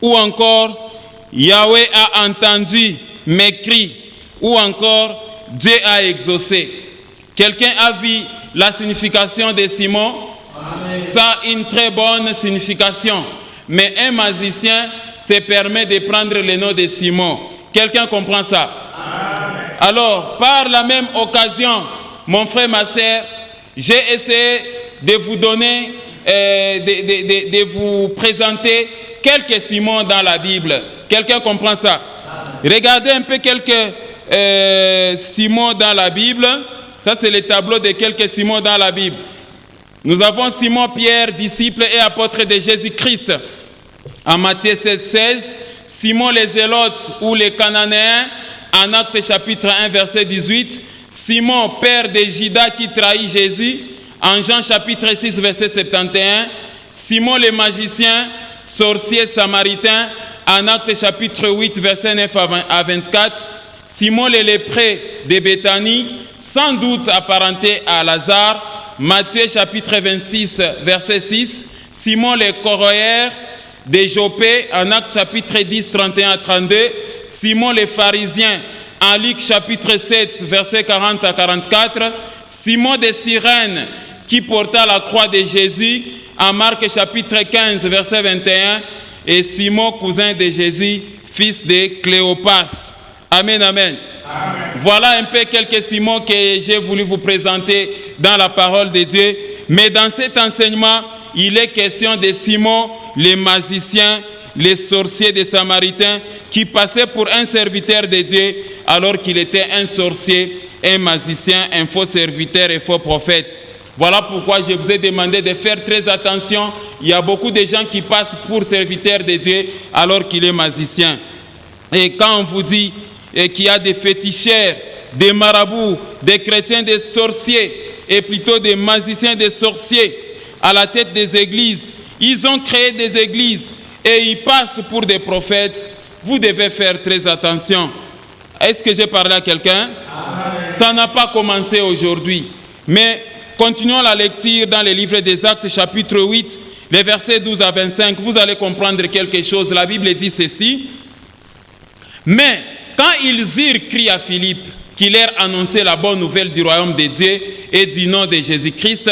ou encore Yahweh a entendu mes cris, ou encore Dieu a exaucé. Quelqu'un a vu la signification de Simon? Ça a une très bonne signification. Mais un magicien se permet de prendre le nom de Simon. Quelqu'un comprend ça? Alors, par la même occasion, mon frère, ma sœur, j'ai essayé de vous donner, de vous présenter quelques Simons dans la Bible. Quelqu'un comprend ça? Regardez un peu quelques Simons dans la Bible. Ça, c'est le tableau de quelques Simons dans la Bible. Nous avons Simon Pierre, disciple et apôtre de Jésus-Christ. En Matthieu 16, Simon les Zélotes ou les Cananéens, en Actes chapitre 1, verset 18. Simon, père de Judas qui trahit Jésus, en Jean chapitre 6, verset 71. Simon le magicien, sorcier samaritain, en Actes chapitre 8, verset 9 à 24. Simon le lépreux de Béthanie, sans doute apparenté à Lazare, Matthieu chapitre 26, verset 6. Simon le corroyeur de Jopé, en Actes chapitre 10, 31 à 32. Simon le pharisien, en Luc chapitre 7, verset 40 à 44. Simon de Cyrène, qui porta la croix de Jésus, en Marc chapitre 15, verset 21. Et Simon, cousin de Jésus, fils de Cléopas. Amen, amen. Amen. Voilà un peu quelques Simons que j'ai voulu vous présenter dans la parole de Dieu. Mais dans cet enseignement, il est question de Simon, les magiciens, les sorciers des Samaritains, qui passaient pour un serviteur de Dieu alors qu'il était un sorcier, un magicien, un faux serviteur et faux prophète. Voilà pourquoi je vous ai demandé de faire très attention. Il y a beaucoup de gens qui passent pour serviteurs de Dieu alors qu'il est magicien. Et quand on vous dit qu'il y a des féticheurs, des marabouts, des chrétiens, des sorciers, et plutôt des magiciens, des sorciers, à la tête des églises, ils ont créé des églises et ils passent pour des prophètes. Vous devez faire très attention. Est-ce que j'ai parlé à quelqu'un? Ça n'a pas commencé aujourd'hui. Mais continuons la lecture dans le livre des Actes, chapitre 8, les versets 12 à 25. Vous allez comprendre quelque chose. La Bible dit ceci. Mais quand ils eurent crié à Philippe, qui leur annonçait la bonne nouvelle du royaume de Dieu et du nom de Jésus-Christ,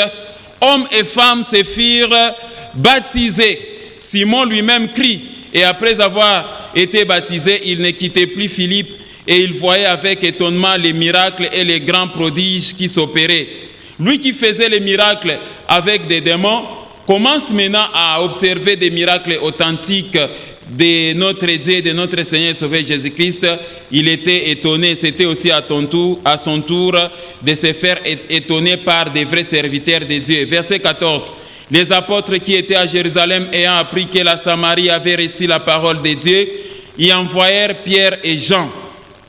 hommes et femmes se firent baptisés. Simon lui-même crie, et après avoir été baptisé, il ne quittait plus Philippe, et il voyait avec étonnement les miracles et les grands prodiges qui s'opéraient. Lui qui faisait les miracles avec des démons commence maintenant à observer des miracles authentiques de notre Dieu, de notre Seigneur et Sauveur Jésus-Christ. Il était étonné. C'était aussi à son tour de se faire étonner par des vrais serviteurs de Dieu. Verset 14. Les apôtres qui étaient à Jérusalem ayant appris que la Samarie avait reçu la parole de Dieu, y envoyèrent Pierre et Jean.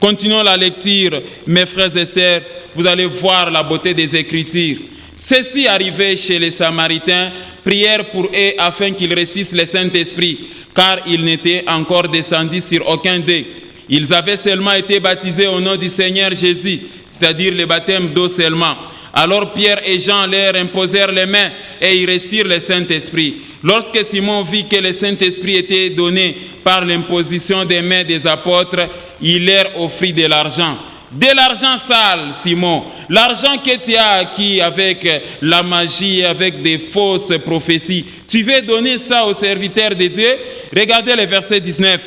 Continuons la lecture, mes frères et sœurs, vous allez voir la beauté des Écritures. Ceux-ci arrivaient chez les Samaritains, prièrent pour eux afin qu'ils reçussent le Saint-Esprit, car il n'était encore descendu sur aucun d'eux. Ils avaient seulement été baptisés au nom du Seigneur Jésus, c'est-à-dire le baptême d'eau seulement. Alors Pierre et Jean leur imposèrent les mains et ils reçurent le Saint-Esprit. Lorsque Simon vit que le Saint-Esprit était donné par l'imposition des mains des apôtres, il leur offrit de l'argent. De l'argent sale, Simon, l'argent que tu as acquis avec la magie, avec des fausses prophéties, tu veux donner ça aux serviteurs de Dieu? Regardez le verset 19.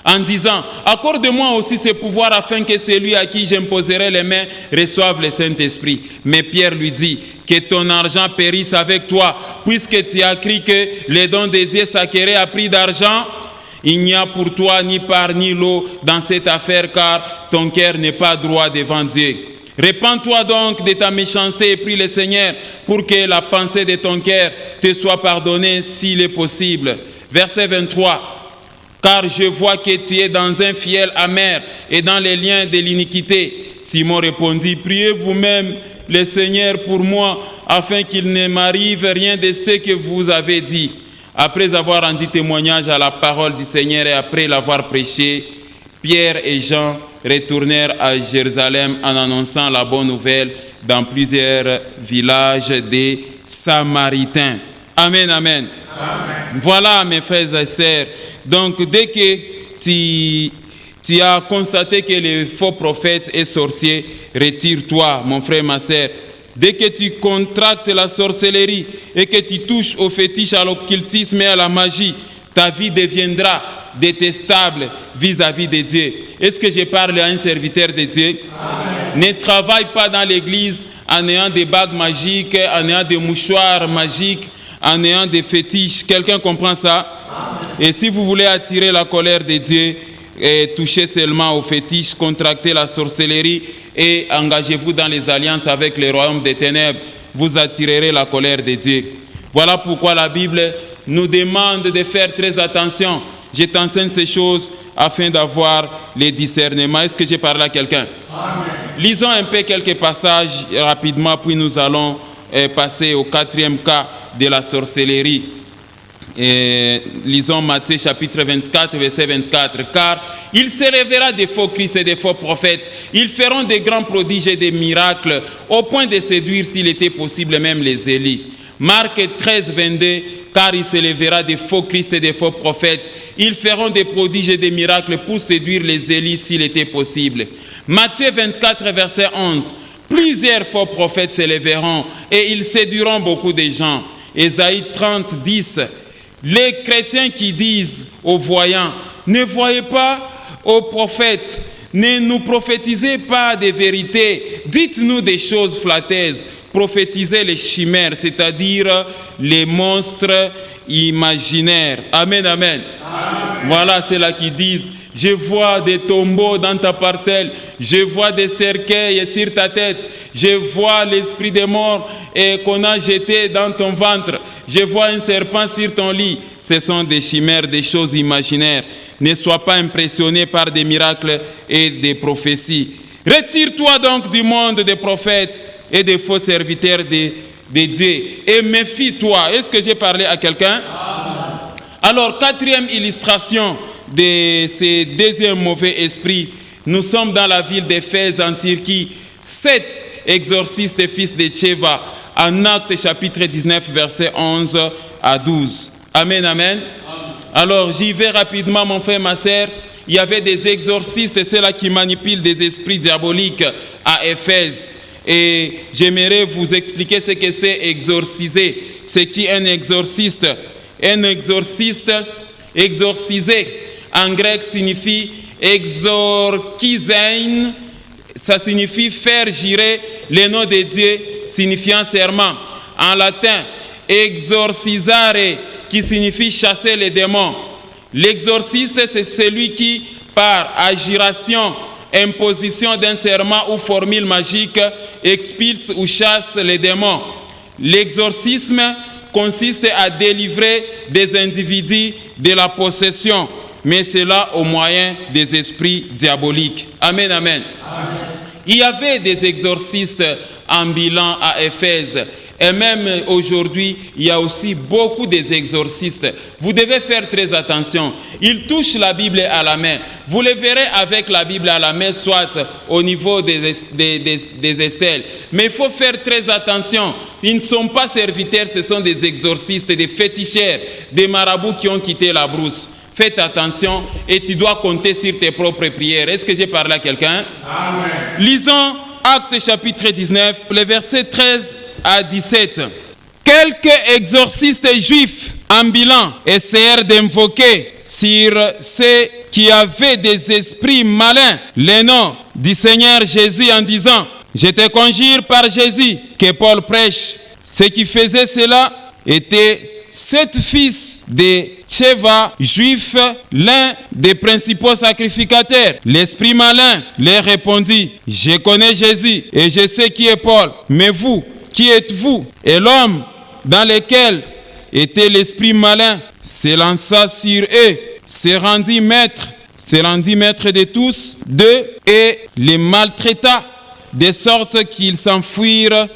En disant, accorde-moi aussi ce pouvoir afin que celui à qui j'imposerai les mains reçoive le Saint-Esprit. Mais Pierre lui dit, que ton argent périsse avec toi, puisque tu as cru que les dons de Dieu s'acquéraient à prix d'argent. Il n'y a pour toi ni part ni lot dans cette affaire, car ton cœur n'est pas droit devant Dieu. Répands-toi donc de ta méchanceté et prie le Seigneur pour que la pensée de ton cœur te soit pardonnée s'il est possible. Verset 23. Car je vois que tu es dans un fiel amer et dans les liens de l'iniquité. Simon répondit, priez vous-même le Seigneur pour moi, afin qu'il ne m'arrive rien de ce que vous avez dit. Après avoir rendu témoignage à la parole du Seigneur et après l'avoir prêché, Pierre et Jean retournèrent à Jérusalem en annonçant la bonne nouvelle dans plusieurs villages des Samaritains. Amen, amen. Amen. Voilà, mes frères et sœurs. Donc, dès que tu as constaté que le faux prophète est sorcier, retire-toi, mon frère, ma sœur. Dès que tu contractes la sorcellerie et que tu touches au fétiche, à l'occultisme et à la magie, ta vie deviendra détestable vis-à-vis de Dieu. Est-ce que je parle à un serviteur de Dieu? Amen. Ne travaille pas dans l'église en ayant des bagues magiques, en ayant des mouchoirs magiques, en ayant des fétiches. Quelqu'un comprend ça? Amen. Et si vous voulez attirer la colère de Dieu, touchez seulement aux fétiches, contractez la sorcellerie et engagez-vous dans les alliances avec les royaumes des ténèbres. Vous attirerez la colère de Dieu. Voilà pourquoi la Bible nous demande de faire très attention. Je t'enseigne ces choses afin d'avoir les discernements. Est-ce que j'ai parlé à quelqu'un? Lisons un peu quelques passages rapidement, puis nous allons passer au quatrième cas de la sorcellerie. Lisons Matthieu chapitre 24, verset 24. Car il se lèvera des faux Christ et des faux prophètes. Ils feront des grands prodiges et des miracles, au point de séduire, s'il était possible, même les Élis. Marc 13, 22. Car il se lèvera des faux Christ et des faux prophètes. Ils feront des prodiges et des miracles pour séduire les Élis, s'il était possible. Matthieu 24, verset 11. Plusieurs faux prophètes se lèveront et ils séduiront beaucoup de gens. Ésaïe 30, 10. Les chrétiens qui disent aux voyants, ne voyez pas aux prophètes, ne nous prophétisez pas des vérités, dites-nous des choses flatteuses, prophétisez les chimères, c'est-à-dire les monstres imaginaires. Amen, amen. Amen. Voilà, c'est là qui disent, je vois des tombeaux dans ta parcelle, je vois des cercueils sur ta tête, je vois l'esprit des morts et qu'on a jeté dans ton ventre, je vois un serpent sur ton lit. Ce sont des chimères, des choses imaginaires. Ne sois pas impressionné par des miracles et des prophéties. Retire-toi donc du monde des prophètes et des faux serviteurs de Dieu et méfie-toi. Est-ce que j'ai parlé à quelqu'un? Alors, quatrième illustration de ces deuxièmes mauvais esprits, nous sommes dans la ville d'Éphèse en Turquie. 7 exorcistes fils de Tchéva, en Actes chapitre 19, verset 11 à 12. Amen, amen. Alors, j'y vais rapidement, mon frère, ma sœur. Il y avait des exorcistes, ceux-là qui manipulent des esprits diaboliques à Éphèse. Et j'aimerais vous expliquer ce que c'est exorciser. C'est qui un exorciste? Un exorciste, exorciser, en grec signifie exorkizein, ça signifie faire jurer le nom de Dieu, signifiant serment. En latin, exorcisare, qui signifie chasser les démons. L'exorciste, c'est celui qui, par agiration, imposition d'un serment ou formule magique, expulse ou chasse les démons. L'exorcisme consiste à délivrer des individus de la possession, mais cela au moyen des esprits diaboliques. Amen, amen. Amen. Il y avait des exorcistes ambulants à Éphèse Et même aujourd'hui, il y a aussi beaucoup d'exorcistes. Vous devez faire très attention. Ils touchent la Bible à la main. Vous les verrez avec la Bible à la main, soit au niveau des aisselles. Mais il faut faire très attention. Ils ne sont pas serviteurs, ce sont des exorcistes, des féticheurs, des marabouts qui ont quitté la brousse. Faites attention et tu dois compter sur tes propres prières. Est-ce que j'ai parlé à quelqu'un? Amen. Lisons Actes chapitre 19, les versets 13 à 17. Quelques exorcistes juifs ambulants essayèrent d'invoquer sur ceux qui avaient des esprits malins le nom du Seigneur Jésus en disant: je te conjure par Jésus que Paul prêche. Ceux qui faisaient cela étaient 7 fils de Tchéva, juifs, l'un des principaux sacrificateurs. L'esprit malin leur répondit: je connais Jésus et je sais qui est Paul, mais vous, qui êtes-vous? Et l'homme dans lequel était l'esprit malin s'élança sur eux, se rendit maître de tous d'eux et les maltraita, de sorte qu'ils s'enfuirent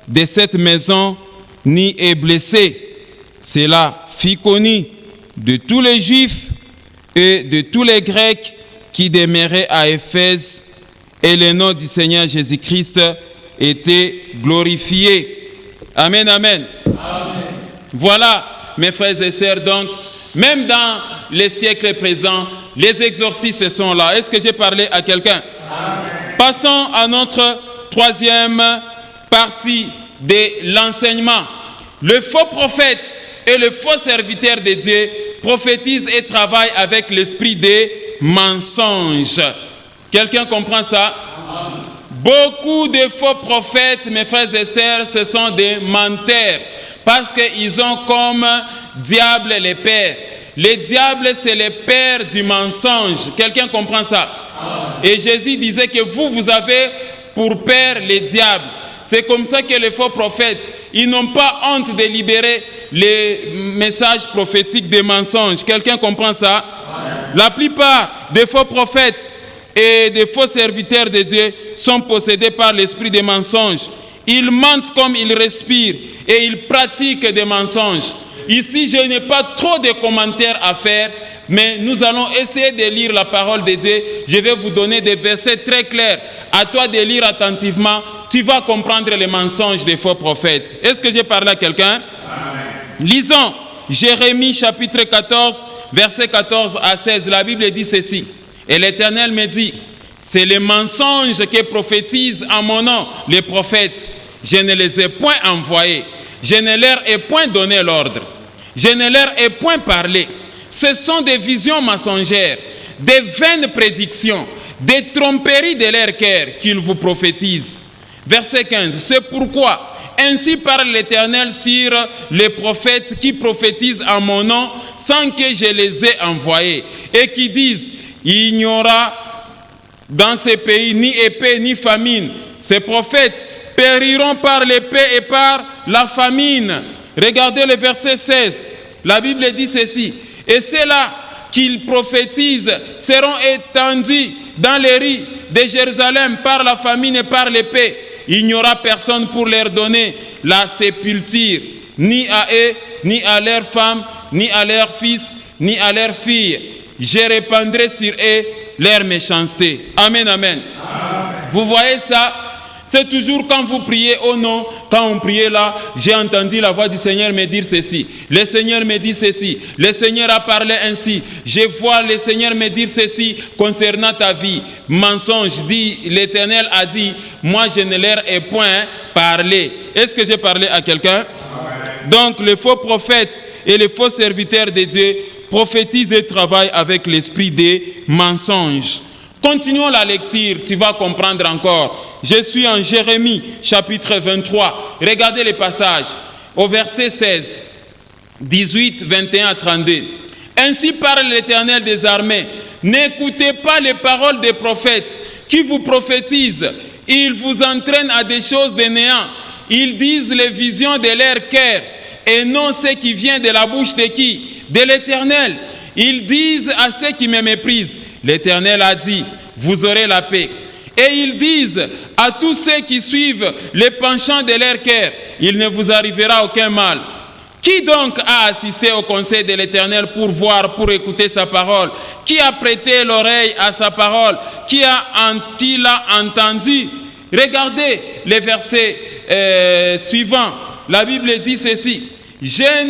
de cette maison ni est blessé. Cela fit connu de tous les Juifs et de tous les Grecs qui demeuraient à Éphèse, et le nom du Seigneur Jésus-Christ était glorifié. Amen, amen. Amen. Voilà, mes frères et sœurs, donc, même dans les siècles présents, les exorcistes sont là. Est-ce que j'ai parlé à quelqu'un? Amen. Passons à notre troisième partie de l'enseignement. Le faux prophète et le faux serviteur de Dieu prophétisent et travaillent avec l'esprit des mensonges. Quelqu'un comprend ça? Amen. Beaucoup de faux prophètes, mes frères et sœurs, ce sont des menteurs, parce qu'ils ont comme diable les pères. Les diables, c'est les pères du mensonge. Quelqu'un comprend ça? Amen. Et Jésus disait que vous avez pour père les diables. C'est comme ça que les faux prophètes, ils n'ont pas honte de libérer les messages prophétiques des mensonges. Quelqu'un comprend ça? Amen. La plupart des faux prophètes et des faux serviteurs de Dieu sont possédés par l'esprit des mensonges. Ils mentent comme ils respirent et ils pratiquent des mensonges. Ici, je n'ai pas trop de commentaires à faire, mais nous allons essayer de lire la parole de Dieu. Je vais vous donner des versets très clairs. À toi de lire attentivement. Tu vas comprendre les mensonges des faux prophètes. Est-ce que j'ai parlé à quelqu'un? Amen. Lisons Jérémie chapitre 14, versets 14 à 16. La Bible dit ceci. Et l'Éternel me dit: c'est les mensonges que prophétisent en mon nom les prophètes. Je ne les ai point envoyés. Je ne leur ai point donné l'ordre. Je ne leur ai point parlé. Ce sont des visions mensongères, des vaines prédictions, des tromperies de leur cœur qu'ils vous prophétisent. Verset 15. C'est pourquoi ainsi parle l'Éternel sur les prophètes qui prophétisent en mon nom sans que je les ai envoyés et qui disent: il n'y aura dans ces pays ni épée ni famine. Ces prophètes périront par l'épée et par la famine. Regardez le verset 16. La Bible dit ceci: et ceux-là qu'ils prophétisent seront étendus dans les rues de Jérusalem par la famine et par l'épée. Il n'y aura personne pour leur donner la sépulture, ni à eux, ni à leurs femmes, ni à leurs fils, ni à leurs filles. Je répandrai sur eux leur méchanceté. Amen, amen. Amen. Vous voyez ça? C'est toujours quand vous priez au nom, quand on priait là, j'ai entendu la voix du Seigneur me dire ceci. Le Seigneur me dit ceci. Le Seigneur a parlé ainsi. Je vois le Seigneur me dire ceci concernant ta vie. Mensonge, dit l'Éternel a dit, moi je ne leur ai point parlé. Est-ce que j'ai parlé à quelqu'un? Donc les faux prophètes et les faux serviteurs de Dieu prophétisent et travaillent avec l'esprit des mensonges. Continuons la lecture, tu vas comprendre encore. Je suis en Jérémie, chapitre 23. Regardez les passages. Au verset 16, 18, 21 à 32. Ainsi parle l'Éternel des armées. N'écoutez pas les paroles des prophètes qui vous prophétisent. Ils vous entraînent à des choses de néant. Ils disent les visions de leur cœur et non ce qui vient de la bouche de qui? De l'Éternel. Ils disent à ceux qui me méprisent: l'Éternel a dit, vous aurez la paix. Et ils disent à tous ceux qui suivent les penchants de leur cœur, il ne vous arrivera aucun mal. Qui donc a assisté au conseil de l'Éternel pour voir, pour écouter sa parole? Qui a prêté l'oreille à sa parole? Qui l'a entendu? Regardez les versets suivants. La Bible dit ceci: je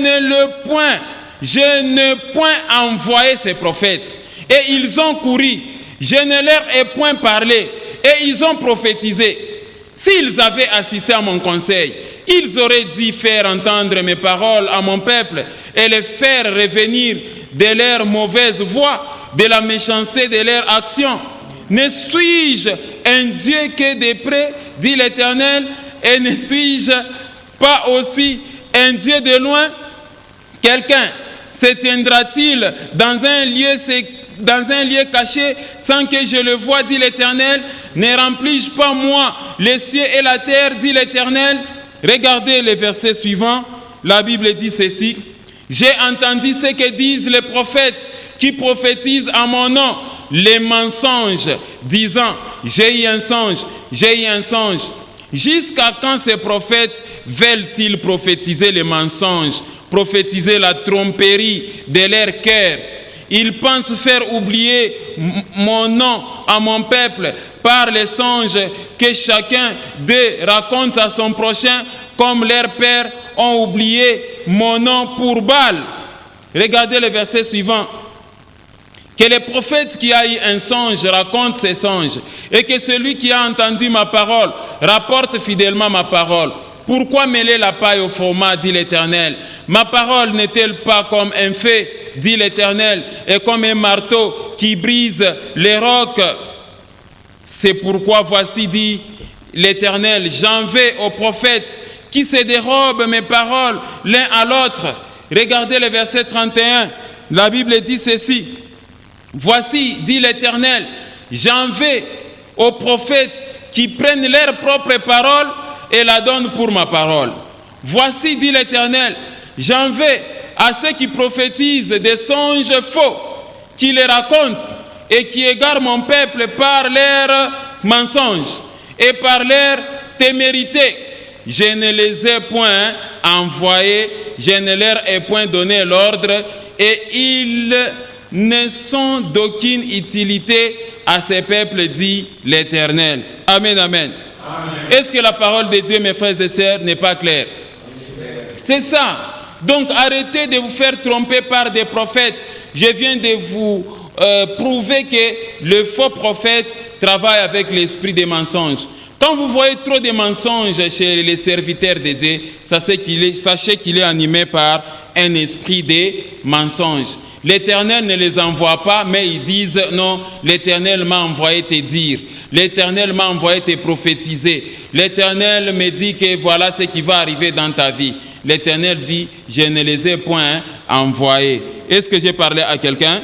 n'ai point envoyé ces prophètes, et ils ont couru. Je ne leur ai point parlé, et ils ont prophétisé. S'ils avaient assisté à mon conseil, ils auraient dû faire entendre mes paroles à mon peuple et les faire revenir de leur mauvaise voie, de la méchanceté de leur action. Ne suis-je un Dieu que de près, dit l'Éternel, et ne suis-je pas aussi un Dieu de loin? Quelqu'un se tiendra-t-il dans un lieu caché sans que je le voie, dit l'Éternel? Ne remplis-je pas moi les cieux et la terre, dit l'Éternel? Regardez les versets suivants. La Bible dit ceci: j'ai entendu ce que disent les prophètes qui prophétisent à mon nom les mensonges, disant j'ai eu un songe, j'ai eu un songe. Jusqu'à quand ces prophètes veulent-ils prophétiser les mensonges, prophétiser la tromperie de leur cœur? Ils pensent faire oublier mon nom à mon peuple par les songes que chacun d'eux raconte à son prochain, comme leurs pères ont oublié mon nom pour Baal. Regardez le verset suivant. Que le prophète qui a eu un songe raconte ses songes, et que celui qui a entendu ma parole rapporte fidèlement ma parole. Pourquoi mêler la paille au format, dit l'Éternel? Ma parole n'est-elle pas comme un feu, dit l'Éternel, et comme un marteau qui brise les rocs? C'est pourquoi voici, dit l'Éternel, j'en vais aux prophètes qui se dérobent mes paroles l'un à l'autre. Regardez le verset 31. La Bible dit ceci: voici, dit l'Éternel, j'en vais aux prophètes qui prennent leurs propres paroles et la donnent pour ma parole. Voici, dit l'Éternel, j'en vais à ceux qui prophétisent des songes faux, qui les racontent et qui égarent mon peuple par leurs mensonges et par leur témérité. Je ne les ai point envoyés, je ne leur ai point donné l'ordre, et ils ne sont d'aucune utilité à ces peuples, dit l'Éternel. Amen, amen. Est-ce que la parole de Dieu, mes frères et sœurs, n'est pas claire? C'est ça. Donc arrêtez de vous faire tromper par des prophètes. Je viens de vous prouver que le faux prophète travaille avec l'esprit des mensonges. Quand vous voyez trop de mensonges chez les serviteurs de Dieu, sachez qu'il est animé par un esprit de mensonges. L'Éternel ne les envoie pas, mais ils disent non, l'Éternel m'a envoyé te dire, l'Éternel m'a envoyé te prophétiser, l'Éternel me dit que voilà ce qui va arriver dans ta vie. L'Éternel dit, je ne les ai point envoyés. Est-ce que j'ai parlé à quelqu'un?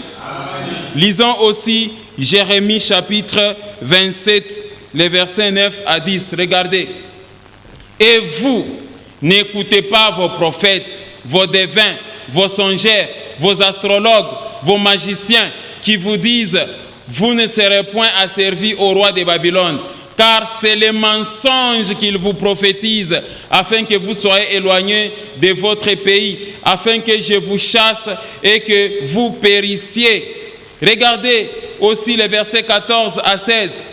Lisons aussi Jérémie chapitre 27, les versets 9 à 10. Regardez. Et vous, n'écoutez pas vos prophètes, vos devins, vos songeurs, vos astrologues, vos magiciens qui vous disent, vous ne serez point asservis au roi de Babylone, car c'est les mensonges qu'ils vous prophétisent, afin que vous soyez éloignés de votre pays, afin que je vous chasse et que vous périssiez. Regardez aussi les versets 14 à 16.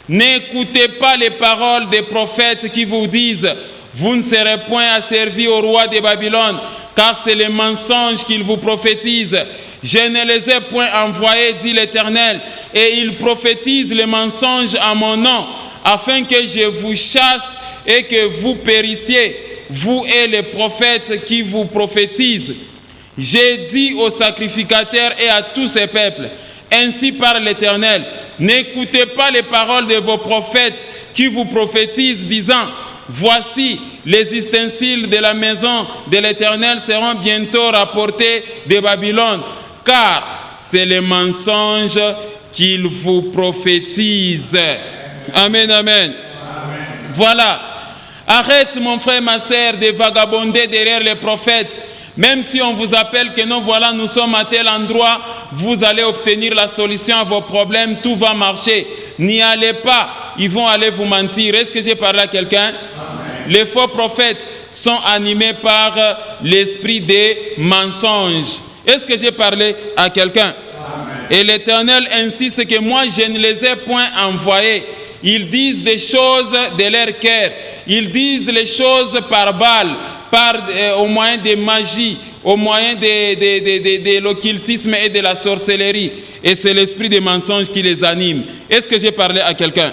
N'écoutez pas les paroles des prophètes qui vous disent, vous ne serez point asservis au roi de Babylone, car c'est les mensonges qu'ils vous prophétisent. Je ne les ai point envoyés, dit l'Éternel, et ils prophétisent les mensonges à mon nom, afin que je vous chasse et que vous périssiez, vous et les prophètes qui vous prophétisent. J'ai dit aux sacrificateurs et à tous ces peuples, ainsi parle l'Éternel, n'écoutez pas les paroles de vos prophètes qui vous prophétisent, disant, voici, les ustensiles de la maison de l'Éternel seront bientôt rapportés de Babylone, car c'est les mensonges qu'ils vous prophétisent. Amen, amen. Voilà. Arrête, mon frère, ma sœur, de vagabonder derrière les prophètes. Même si on vous appelle que non, voilà, nous sommes à tel endroit, vous allez obtenir la solution à vos problèmes, tout va marcher. N'y allez pas. ils vont aller vous mentir. Est-ce que j'ai parlé à quelqu'un? Les faux prophètes sont animés par l'esprit des mensonges. Est-ce que j'ai parlé à quelqu'un? Et l'Éternel insiste que moi, je ne les ai point envoyés. Ils disent des choses de leur cœur. Ils disent les choses par balle, au moyen de magie, au moyen de l'occultisme et de la sorcellerie. Et c'est l'esprit des mensonges qui les anime. Est-ce que j'ai parlé à quelqu'un?